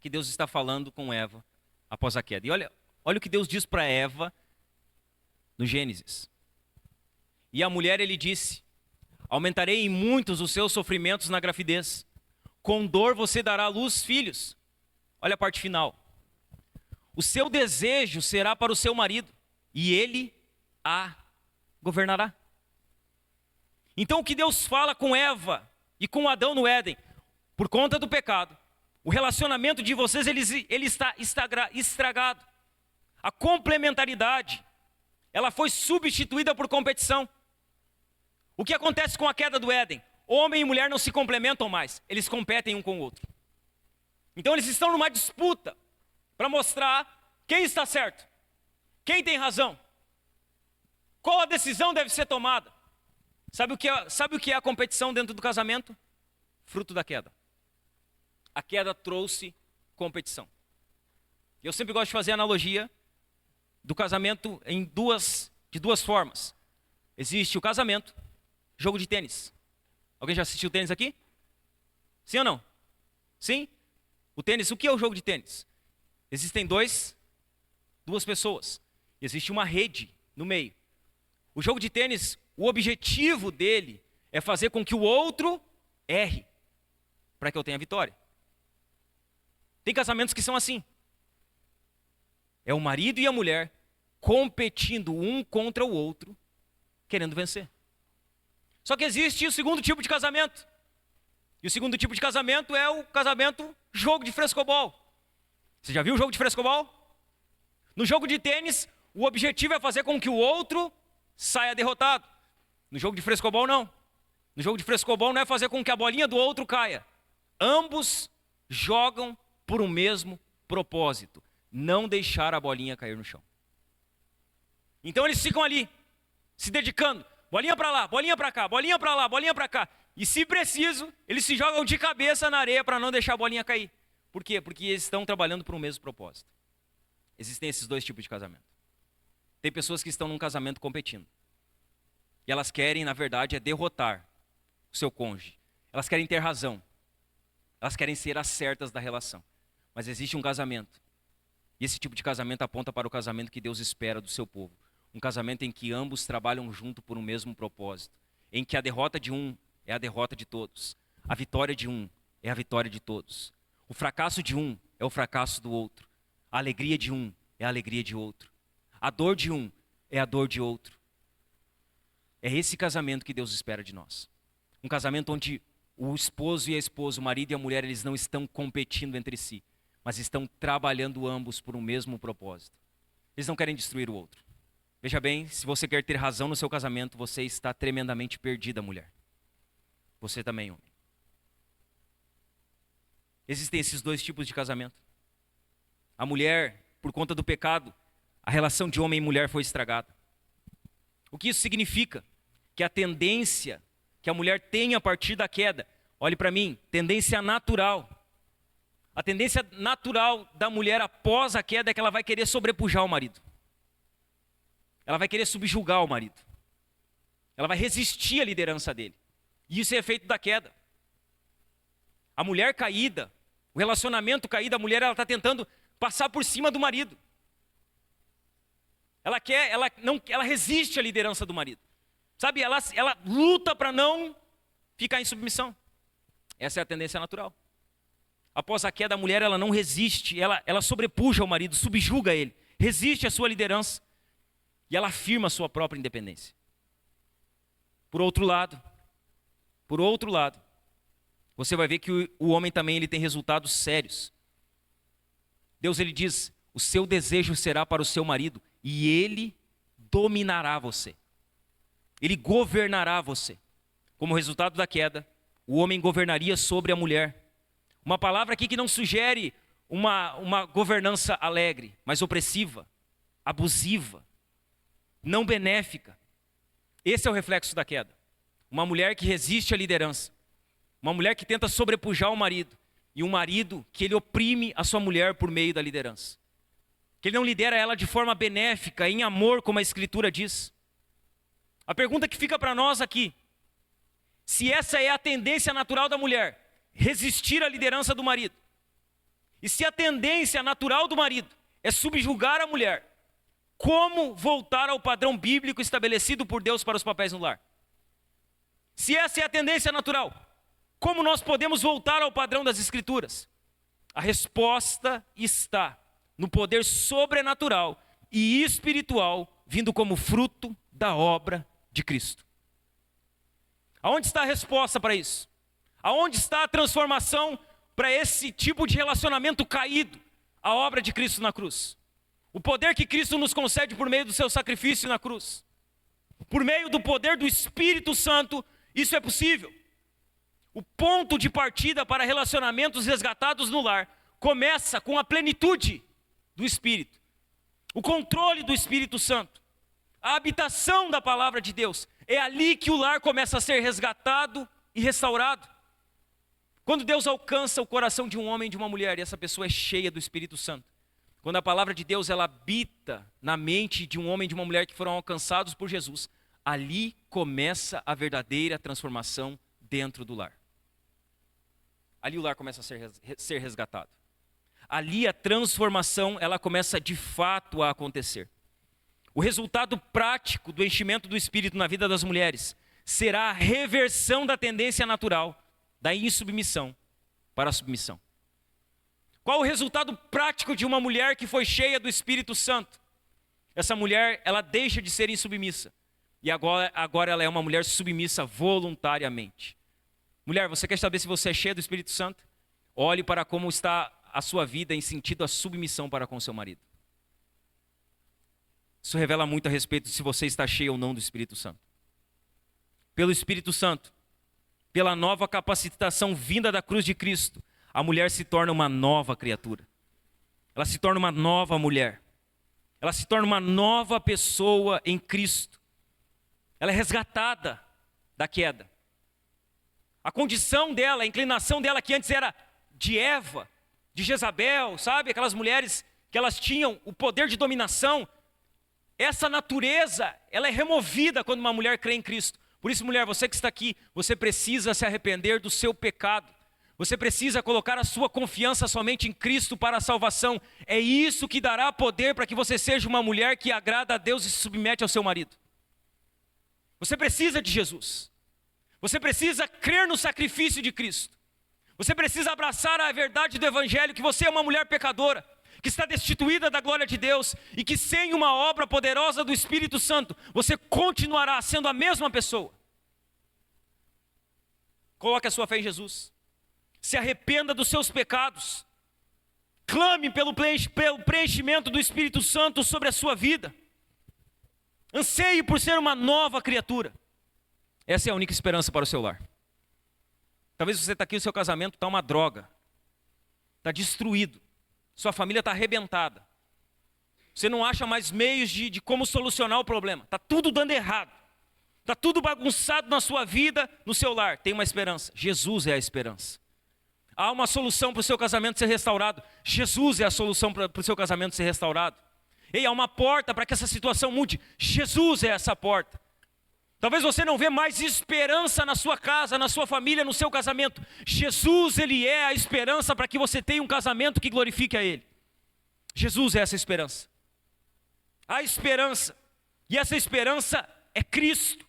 que Deus está falando com Eva após a queda. E olha o que Deus diz para Eva no Gênesis. E a mulher, ele disse: aumentarei em muitos os seus sofrimentos na gravidez. Com dor você dará à luz filhos. Olha a parte final. O seu desejo será para o seu marido, e ele a governará. Então o que Deus fala com Eva e com Adão no Éden, por conta do pecado, o relacionamento de vocês ele está estragado. A complementaridade, ela foi substituída por competição. O que acontece com a queda do Éden? Homem e mulher não se complementam mais, eles competem um com o outro. Então eles estão numa disputa para mostrar quem está certo, quem tem razão, qual a decisão deve ser tomada. Sabe o que é a competição dentro do casamento? Fruto da queda. A queda trouxe competição. Eu sempre gosto de fazer a analogia do casamento de duas formas. Existe o casamento, jogo de tênis. Alguém já assistiu tênis aqui? Sim ou não? Sim? O tênis, o que é o jogo de tênis? Existem duas pessoas. Existe uma rede no meio. O jogo de tênis, o objetivo dele é fazer com que o outro erre, para que eu tenha vitória. Tem casamentos que são assim. É o marido e a mulher competindo um contra o outro, querendo vencer. Só que existe o segundo tipo de casamento. E o segundo tipo de casamento é o casamento jogo de frescobol. Você já viu o jogo de frescobol? No jogo de tênis, o objetivo é fazer com que o outro saia derrotado. No jogo de frescobol, não. No jogo de frescobol não é fazer com que a bolinha do outro caia. Ambos jogam por um mesmo propósito: não deixar a bolinha cair no chão. Então eles ficam ali, se dedicando. Bolinha para lá, bolinha para cá, bolinha para lá, bolinha para cá. E se preciso, eles se jogam de cabeça na areia para não deixar a bolinha cair. Por quê? Porque eles estão trabalhando por um mesmo propósito. Existem esses dois tipos de casamento. Tem pessoas que estão num casamento competindo. E elas querem, na verdade, derrotar o seu cônjuge. Elas querem ter razão. Elas querem ser as certas da relação. Mas existe um casamento. E esse tipo de casamento aponta para o casamento que Deus espera do seu povo. Um casamento em que ambos trabalham junto por um mesmo propósito. Em que a derrota de um é a derrota de todos. A vitória de um é a vitória de todos. O fracasso de um é o fracasso do outro. A alegria de um é a alegria de outro. A dor de um é a dor de outro. É esse casamento que Deus espera de nós. Um casamento onde o esposo e a esposa, o marido e a mulher, eles não estão competindo entre si, mas estão trabalhando ambos por um mesmo propósito. Eles não querem destruir o outro. Veja bem, se você quer ter razão no seu casamento, você está tremendamente perdida, mulher. Você também, homem. Existem esses dois tipos de casamento. A mulher, por conta do pecado, a relação de homem e mulher foi estragada. O que isso significa? Que a tendência que a mulher tem a partir da queda, olhe para mim, tendência natural. A tendência natural da mulher após a queda é que ela vai querer sobrepujar o marido. Ela vai querer subjugar o marido. Ela vai resistir à liderança dele. E isso é efeito da queda. A mulher caída, o relacionamento caído, a mulher ela está tentando passar por cima do marido. Ela resiste à liderança do marido. Sabe, ela luta para não ficar em submissão. Essa é a tendência natural. Após a queda, a mulher ela não resiste, ela sobrepuja o marido, subjuga ele, resiste à sua liderança e ela afirma a sua própria independência. Por outro lado, você vai ver que o homem também ele tem resultados sérios. Deus ele diz: o seu desejo será para o seu marido e ele dominará você. Ele governará você. Como resultado da queda, o homem governaria sobre a mulher. Uma palavra aqui que não sugere uma governança alegre, mas opressiva, abusiva, não benéfica. Esse é o reflexo da queda. Uma mulher que resiste à liderança. Uma mulher que tenta sobrepujar o marido. E um marido que ele oprime a sua mulher por meio da liderança. Que ele não lidera ela de forma benéfica, em amor, como a Escritura diz. A pergunta que fica para nós aqui: se essa é a tendência natural da mulher, resistir à liderança do marido, E se a tendência natural do marido é subjugar a mulher, como voltar ao padrão bíblico estabelecido por Deus para os papéis no lar? Se essa é a tendência natural, como nós podemos voltar ao padrão das Escrituras? A resposta está no poder sobrenatural e espiritual vindo como fruto da obra de Cristo. Aonde está a resposta para isso? Aonde está a transformação para esse tipo de relacionamento caído? A obra de Cristo na cruz. O poder que Cristo nos concede por meio do seu sacrifício na cruz. Por meio do poder do Espírito Santo, isso é possível. O ponto de partida para relacionamentos resgatados no lar começa com a plenitude do Espírito. O controle do Espírito Santo. A habitação da palavra de Deus. É ali que o lar começa a ser resgatado e restaurado. Quando Deus alcança o coração de um homem e de uma mulher, e essa pessoa é cheia do Espírito Santo. Quando a palavra de Deus ela habita na mente de um homem e de uma mulher que foram alcançados por Jesus, ali começa a verdadeira transformação dentro do lar. Ali o lar começa a ser resgatado. Ali a transformação ela começa de fato a acontecer. O resultado prático do enchimento do Espírito na vida das mulheres será a reversão da tendência natural da insubmissão para a submissão. Qual o resultado prático de uma mulher que foi cheia do Espírito Santo? Essa mulher, ela deixa de ser insubmissa. E agora ela é uma mulher submissa voluntariamente. Mulher, você quer saber se você é cheia do Espírito Santo? Olhe para como está a sua vida em sentido à submissão para com seu marido. Isso revela muito a respeito de se você está cheia ou não do Espírito Santo. Pelo Espírito Santo, pela nova capacitação vinda da cruz de Cristo, a mulher se torna uma nova criatura. Ela se torna uma nova mulher. Ela se torna uma nova pessoa em Cristo. Ela é resgatada da queda. A condição dela, a inclinação dela que antes era de Eva, de Jezabel, sabe? Aquelas mulheres que elas tinham o poder de dominação. Essa natureza, ela é removida quando uma mulher crê em Cristo. Por isso, mulher, você que está aqui, você precisa se arrepender do seu pecado. Você precisa colocar a sua confiança somente em Cristo para a salvação. É isso que dará poder para que você seja uma mulher que agrada a Deus e se submete ao seu marido. Você precisa de Jesus. Você precisa crer no sacrifício de Cristo. Você precisa abraçar a verdade do Evangelho, que você é uma mulher pecadora, que está destituída da glória de Deus e que sem uma obra poderosa do Espírito Santo, você continuará sendo a mesma pessoa. Coloque a sua fé em Jesus. Se arrependa dos seus pecados. Clame pelo preenchimento do Espírito Santo sobre a sua vida. Anseie por ser uma nova criatura. Essa é a única esperança para o seu lar. Talvez você está aqui e o seu casamento está uma droga. Está destruído. Sua família está arrebentada. Você não acha mais meios de como solucionar o problema. Está tudo dando errado. Está tudo bagunçado na sua vida, no seu lar. Tem uma esperança. Jesus é a esperança. Há uma solução para o seu casamento ser restaurado. Jesus é a solução para o seu casamento ser restaurado. Ei, há uma porta para que essa situação mude. Jesus é essa porta. Talvez você não vê mais esperança na sua casa, na sua família, no seu casamento. Jesus, Ele é a esperança para que você tenha um casamento que glorifique a Ele. Jesus é essa esperança. Há esperança. E essa esperança é Cristo.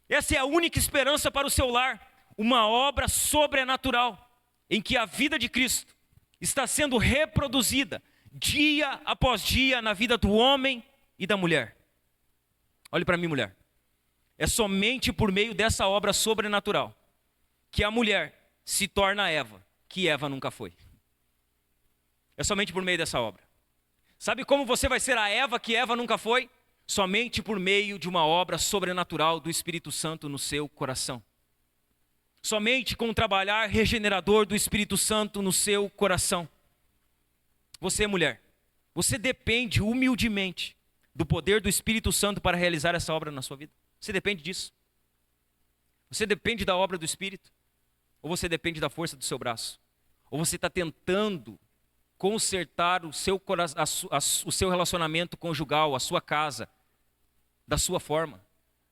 Essa é a única esperança para o seu lar. Uma obra sobrenatural em que a vida de Cristo está sendo reproduzida dia após dia na vida do homem e da mulher. Olhe para mim, mulher. É somente por meio dessa obra sobrenatural que a mulher se torna Eva, que Eva nunca foi. É somente por meio dessa obra. Sabe como você vai ser a Eva que Eva nunca foi? Somente por meio de uma obra sobrenatural do Espírito Santo no seu coração. Somente com o trabalhar regenerador do Espírito Santo no seu coração. Você, mulher, você depende humildemente do poder do Espírito Santo para realizar essa obra na sua vida. Você depende disso? Você depende da obra do Espírito? Ou você depende da força do seu braço? Ou você está tentando consertar o seu relacionamento conjugal, a sua casa, da sua forma,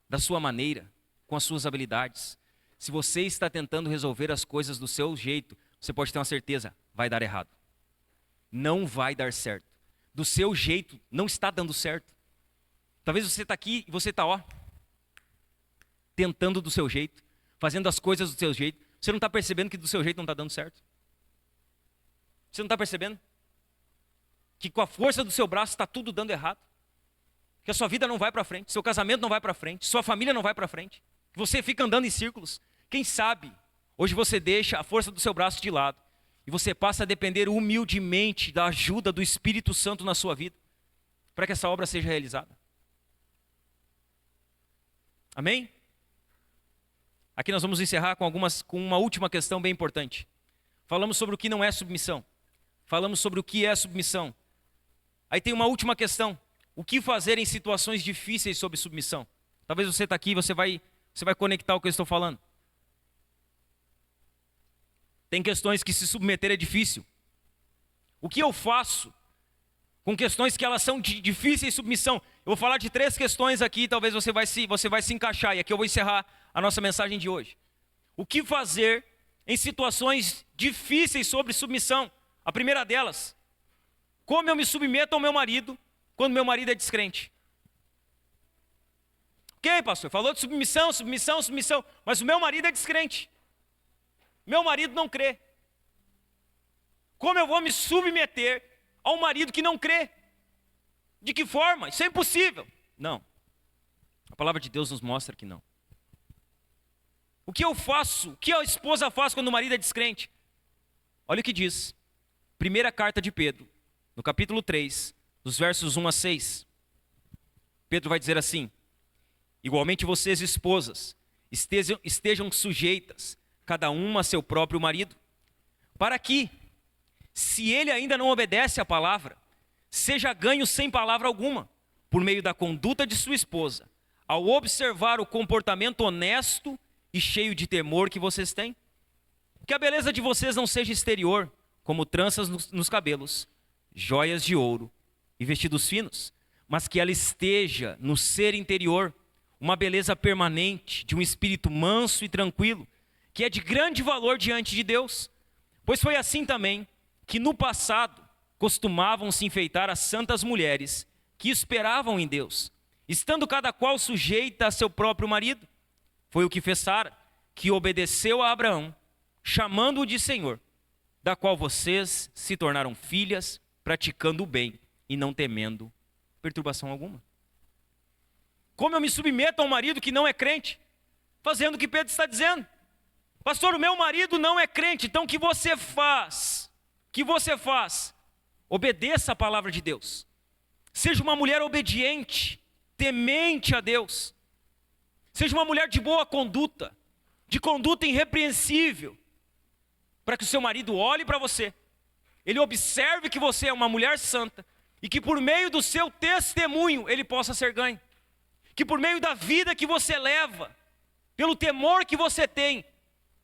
da sua maneira, com as suas habilidades? Se você está tentando resolver as coisas do seu jeito, você pode ter uma certeza, vai dar errado. não vai dar certo. Do seu jeito, não está dando certo. Talvez você está aqui e você está, tentando do seu jeito, fazendo as coisas do seu jeito. Você não está percebendo que do seu jeito não está dando certo? Você não está percebendo? Que com a força do seu braço está tudo dando errado. Que a sua vida não vai para frente, seu casamento não vai para frente, sua família não vai para frente. Que você fica andando em círculos. Quem sabe, hoje você deixa a força do seu braço de lado e você passa a depender humildemente da ajuda do Espírito Santo na sua vida, para que essa obra seja realizada. Amém? Aqui nós vamos encerrar com uma última questão bem importante. Falamos sobre o que não é submissão. Falamos sobre o que é submissão. Aí tem uma última questão. O que fazer em situações difíceis sob submissão? Talvez você está aqui e você vai conectar o que eu estou falando. Tem questões que se submeter é difícil. O que eu faço com questões que elas são de difícil submissão? Eu vou falar de 3 questões aqui, talvez você vai se encaixar. E aqui eu vou encerrar a nossa mensagem de hoje. O que fazer em situações difíceis sobre submissão? A primeira delas, como eu me submeto ao meu marido quando meu marido é descrente? Ok, pastor, falou de submissão, mas o meu marido é descrente. Meu marido não crê. Como eu vou me submeter ao marido que não crê? De que forma? Isso é impossível. Não. A palavra de Deus nos mostra que não. O que eu faço? O que a esposa faz quando o marido é descrente? Olha o que diz. Primeira carta de Pedro, no capítulo 3, dos versos 1 a 6. Pedro vai dizer assim: igualmente vocês, esposas, estejam sujeitas, cada uma a seu próprio marido, para que, se ele ainda não obedece à palavra, seja ganho sem palavra alguma, por meio da conduta de sua esposa, ao observar o comportamento honesto e cheio de temor que vocês têm. Que a beleza de vocês não seja exterior, como tranças nos cabelos, joias de ouro e vestidos finos, mas que ela esteja no ser interior, uma beleza permanente, de um espírito manso e tranquilo, que é de grande valor diante de Deus. Pois foi assim também que no passado costumavam se enfeitar as santas mulheres que esperavam em Deus, estando cada qual sujeita a seu próprio marido. Foi o que fez Sara, que obedeceu a Abraão, chamando-o de Senhor, da qual vocês se tornaram filhas, praticando o bem e não temendo perturbação alguma. Como eu me submeto a um marido que não é crente? Fazendo o que Pedro está dizendo. Pastor, o meu marido não é crente, então o que você faz? O que você faz? Obedeça a palavra de Deus. Seja uma mulher obediente, temente a Deus. Seja uma mulher de boa conduta, de conduta irrepreensível, para que o seu marido olhe para você, ele observe que você é uma mulher santa, e que por meio do seu testemunho ele possa ser ganho. Que por meio da vida que você leva, pelo temor que você tem,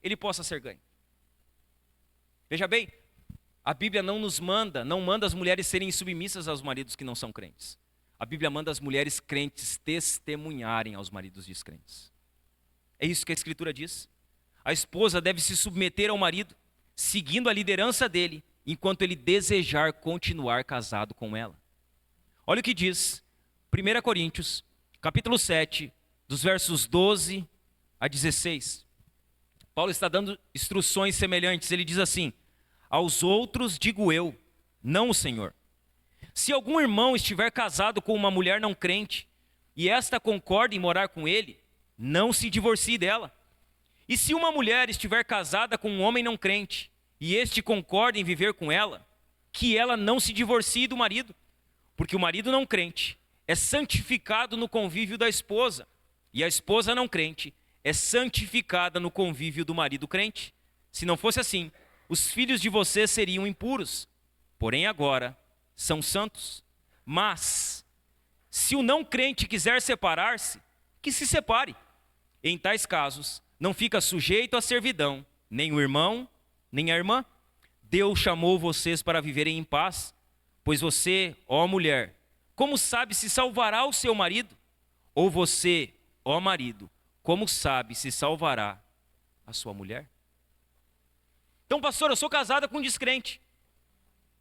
ele possa ser ganho. Veja bem, a Bíblia não manda as mulheres serem submissas aos maridos que não são crentes. A Bíblia manda as mulheres crentes testemunharem aos maridos descrentes. É isso que a Escritura diz. A esposa deve se submeter ao marido, seguindo a liderança dele, enquanto ele desejar continuar casado com ela. Olha o que diz 1 Coríntios, capítulo 7, dos versos 12 a 16. Paulo está dando instruções semelhantes. Ele diz assim: aos outros digo eu, não o Senhor. Se algum irmão estiver casado com uma mulher não crente, e esta concorda em morar com ele, não se divorcie dela. E se uma mulher estiver casada com um homem não crente, e este concorda em viver com ela, que ela não se divorcie do marido, porque o marido não crente é santificado no convívio da esposa, e a esposa não crente é santificada no convívio do marido crente. Se não fosse assim, os filhos de vocês seriam impuros, porém agora são santos. Mas, se o não crente quiser separar-se, que se separe. Em tais casos, não fica sujeito à servidão, nem o irmão, nem a irmã. Deus chamou vocês para viverem em paz, pois você, ó mulher, como sabe se salvará o seu marido? Ou você, ó marido, como sabe se salvará a sua mulher? Então, pastor, eu sou casada com um descrente.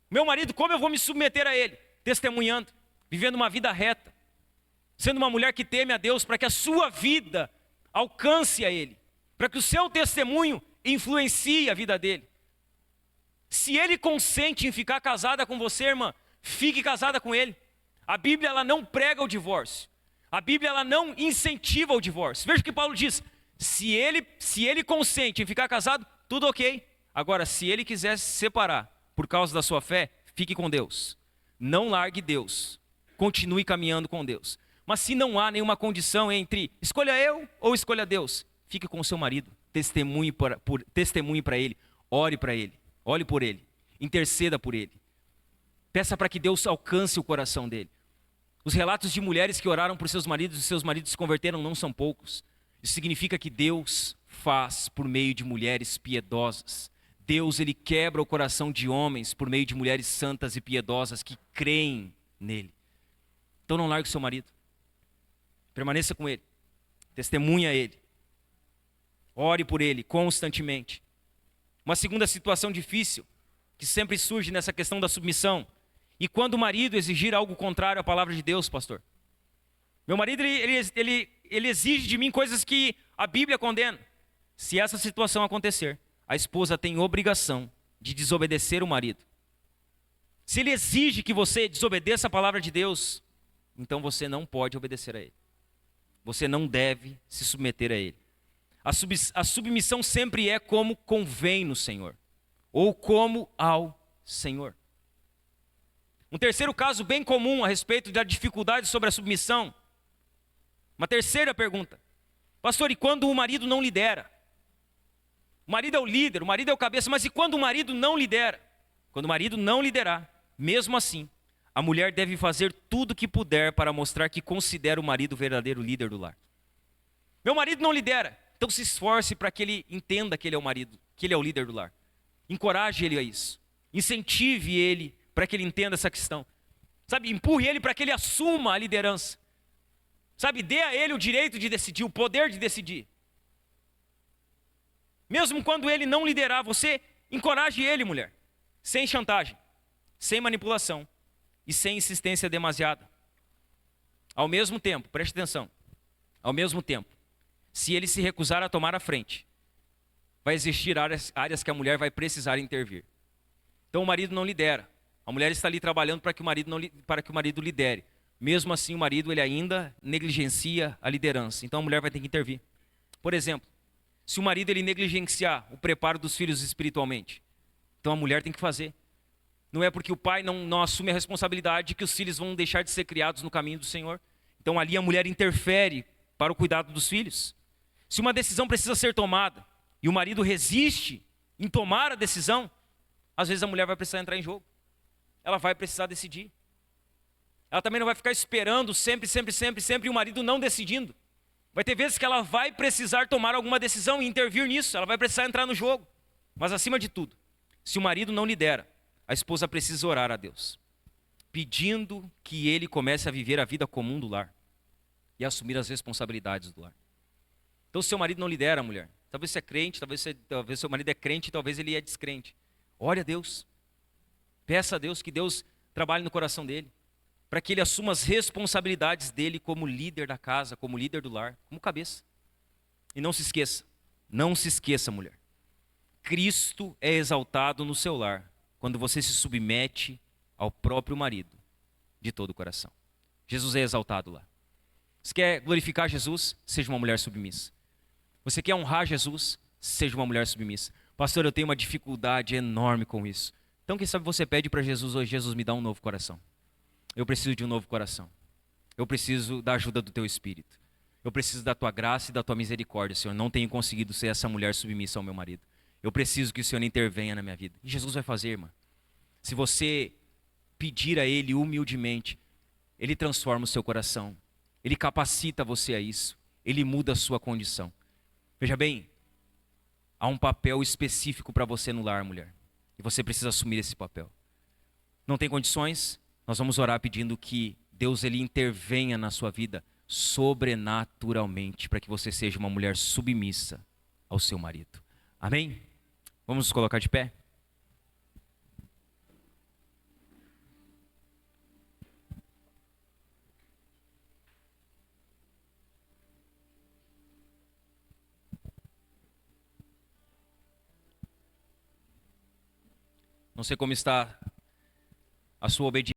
Meu marido, como eu vou me submeter a ele? Testemunhando, vivendo uma vida reta, sendo uma mulher que teme a Deus, para que a sua vida alcance a ele, para que o seu testemunho influencie a vida dele. Se ele consente em ficar casada com você, irmã, fique casada com ele. A Bíblia, ela não prega o divórcio. A Bíblia, ela não incentiva o divórcio. Veja o que Paulo diz: se ele consente em ficar casado, tudo ok. Agora, se ele quiser se separar por causa da sua fé, fique com Deus. Não largue Deus. Continue caminhando com Deus. Mas se não há nenhuma condição entre escolha eu ou escolha Deus, fique com o seu marido. Testemunhe para ele. Ore para ele. Ore por ele. Interceda por ele. Peça para que Deus alcance o coração dele. Os relatos de mulheres que oraram por seus maridos e seus maridos se converteram não são poucos. Isso significa que Deus faz por meio de mulheres piedosas. Deus, ele quebra o coração de homens por meio de mulheres santas e piedosas que creem nele. Então não largue o seu marido. Permaneça com ele. Testemunha ele. Ore por ele constantemente. Uma segunda situação difícil que sempre surge nessa questão da submissão. E quando o marido exigir algo contrário à palavra de Deus, pastor? Meu marido, ele exige de mim coisas que a Bíblia condena. Se essa situação acontecer, a esposa tem obrigação de desobedecer o marido. Se ele exige que você desobedeça a palavra de Deus, então você não pode obedecer a ele. Você não deve se submeter a ele. A submissão sempre é como convém no Senhor, ou como ao Senhor. Um terceiro caso bem comum a respeito da dificuldade sobre a submissão. Uma terceira pergunta. Pastor, e quando o marido não lidera? O marido é o líder, o marido é o cabeça, mas e quando o marido não lidera? Quando o marido não liderar, mesmo assim, a mulher deve fazer tudo o que puder para mostrar que considera o marido o verdadeiro líder do lar. Meu marido não lidera, então se esforce para que ele entenda que ele é o marido, que ele é o líder do lar. Encoraje ele a isso. Incentive ele para que ele entenda essa questão. Sabe, empurre ele para que ele assuma a liderança. Sabe, dê a ele o direito de decidir, o poder de decidir. Mesmo quando ele não liderar, você encoraje ele, mulher. Sem chantagem, sem manipulação e sem insistência demasiada. Ao mesmo tempo, preste atenção, ao mesmo tempo, se ele se recusar a tomar a frente, vai existir áreas que a mulher vai precisar intervir. Então o marido não lidera. A mulher está ali trabalhando para que o marido lidere. Mesmo assim, o marido ele ainda negligencia a liderança. Então a mulher vai ter que intervir. Por exemplo, se o marido ele negligenciar o preparo dos filhos espiritualmente, então a mulher tem que fazer. Não é porque o pai não assume a responsabilidade que os filhos vão deixar de ser criados no caminho do Senhor. Então ali a mulher interfere para o cuidado dos filhos. Se uma decisão precisa ser tomada e o marido resiste em tomar a decisão, às vezes a mulher vai precisar entrar em jogo. Ela vai precisar decidir. Ela também não vai ficar esperando sempre e o marido não decidindo. Vai ter vezes que ela vai precisar tomar alguma decisão e intervir nisso. Ela vai precisar entrar no jogo. Mas acima de tudo, se o marido não lidera, a esposa precisa orar a Deus, pedindo que ele comece a viver a vida comum do lar e assumir as responsabilidades do lar. Então, se seu marido não lidera, mulher, talvez você é crente, talvez seu marido é crente, talvez ele é descrente. Ore a Deus. Peça a Deus que Deus trabalhe no coração dele, para que ele assuma as responsabilidades dele como líder da casa, como líder do lar, como cabeça. E não se esqueça, mulher. Cristo é exaltado no seu lar quando você se submete ao próprio marido de todo o coração. Jesus é exaltado lá. Você quer glorificar Jesus? Seja uma mulher submissa. Você quer honrar Jesus? Seja uma mulher submissa. Pastor, eu tenho uma dificuldade enorme com isso. Então, quem sabe você pede para Jesus hoje: Jesus, me dá um novo coração. Eu preciso de um novo coração. Eu preciso da ajuda do teu Espírito. Eu preciso da tua graça e da tua misericórdia, Senhor. Não tenho conseguido ser essa mulher submissa ao meu marido. Eu preciso que o Senhor intervenha na minha vida. E Jesus vai fazer, irmã. Se você pedir a Ele humildemente, Ele transforma o seu coração. Ele capacita você a isso. Ele muda a sua condição. Veja bem, há um papel específico para você no lar, mulher. E você precisa assumir esse papel. Não tem condições? Nós vamos orar pedindo que Deus ele intervenha na sua vida sobrenaturalmente, para que você seja uma mulher submissa ao seu marido. Amém? Vamos nos colocar de pé? Não sei como está a sua obediência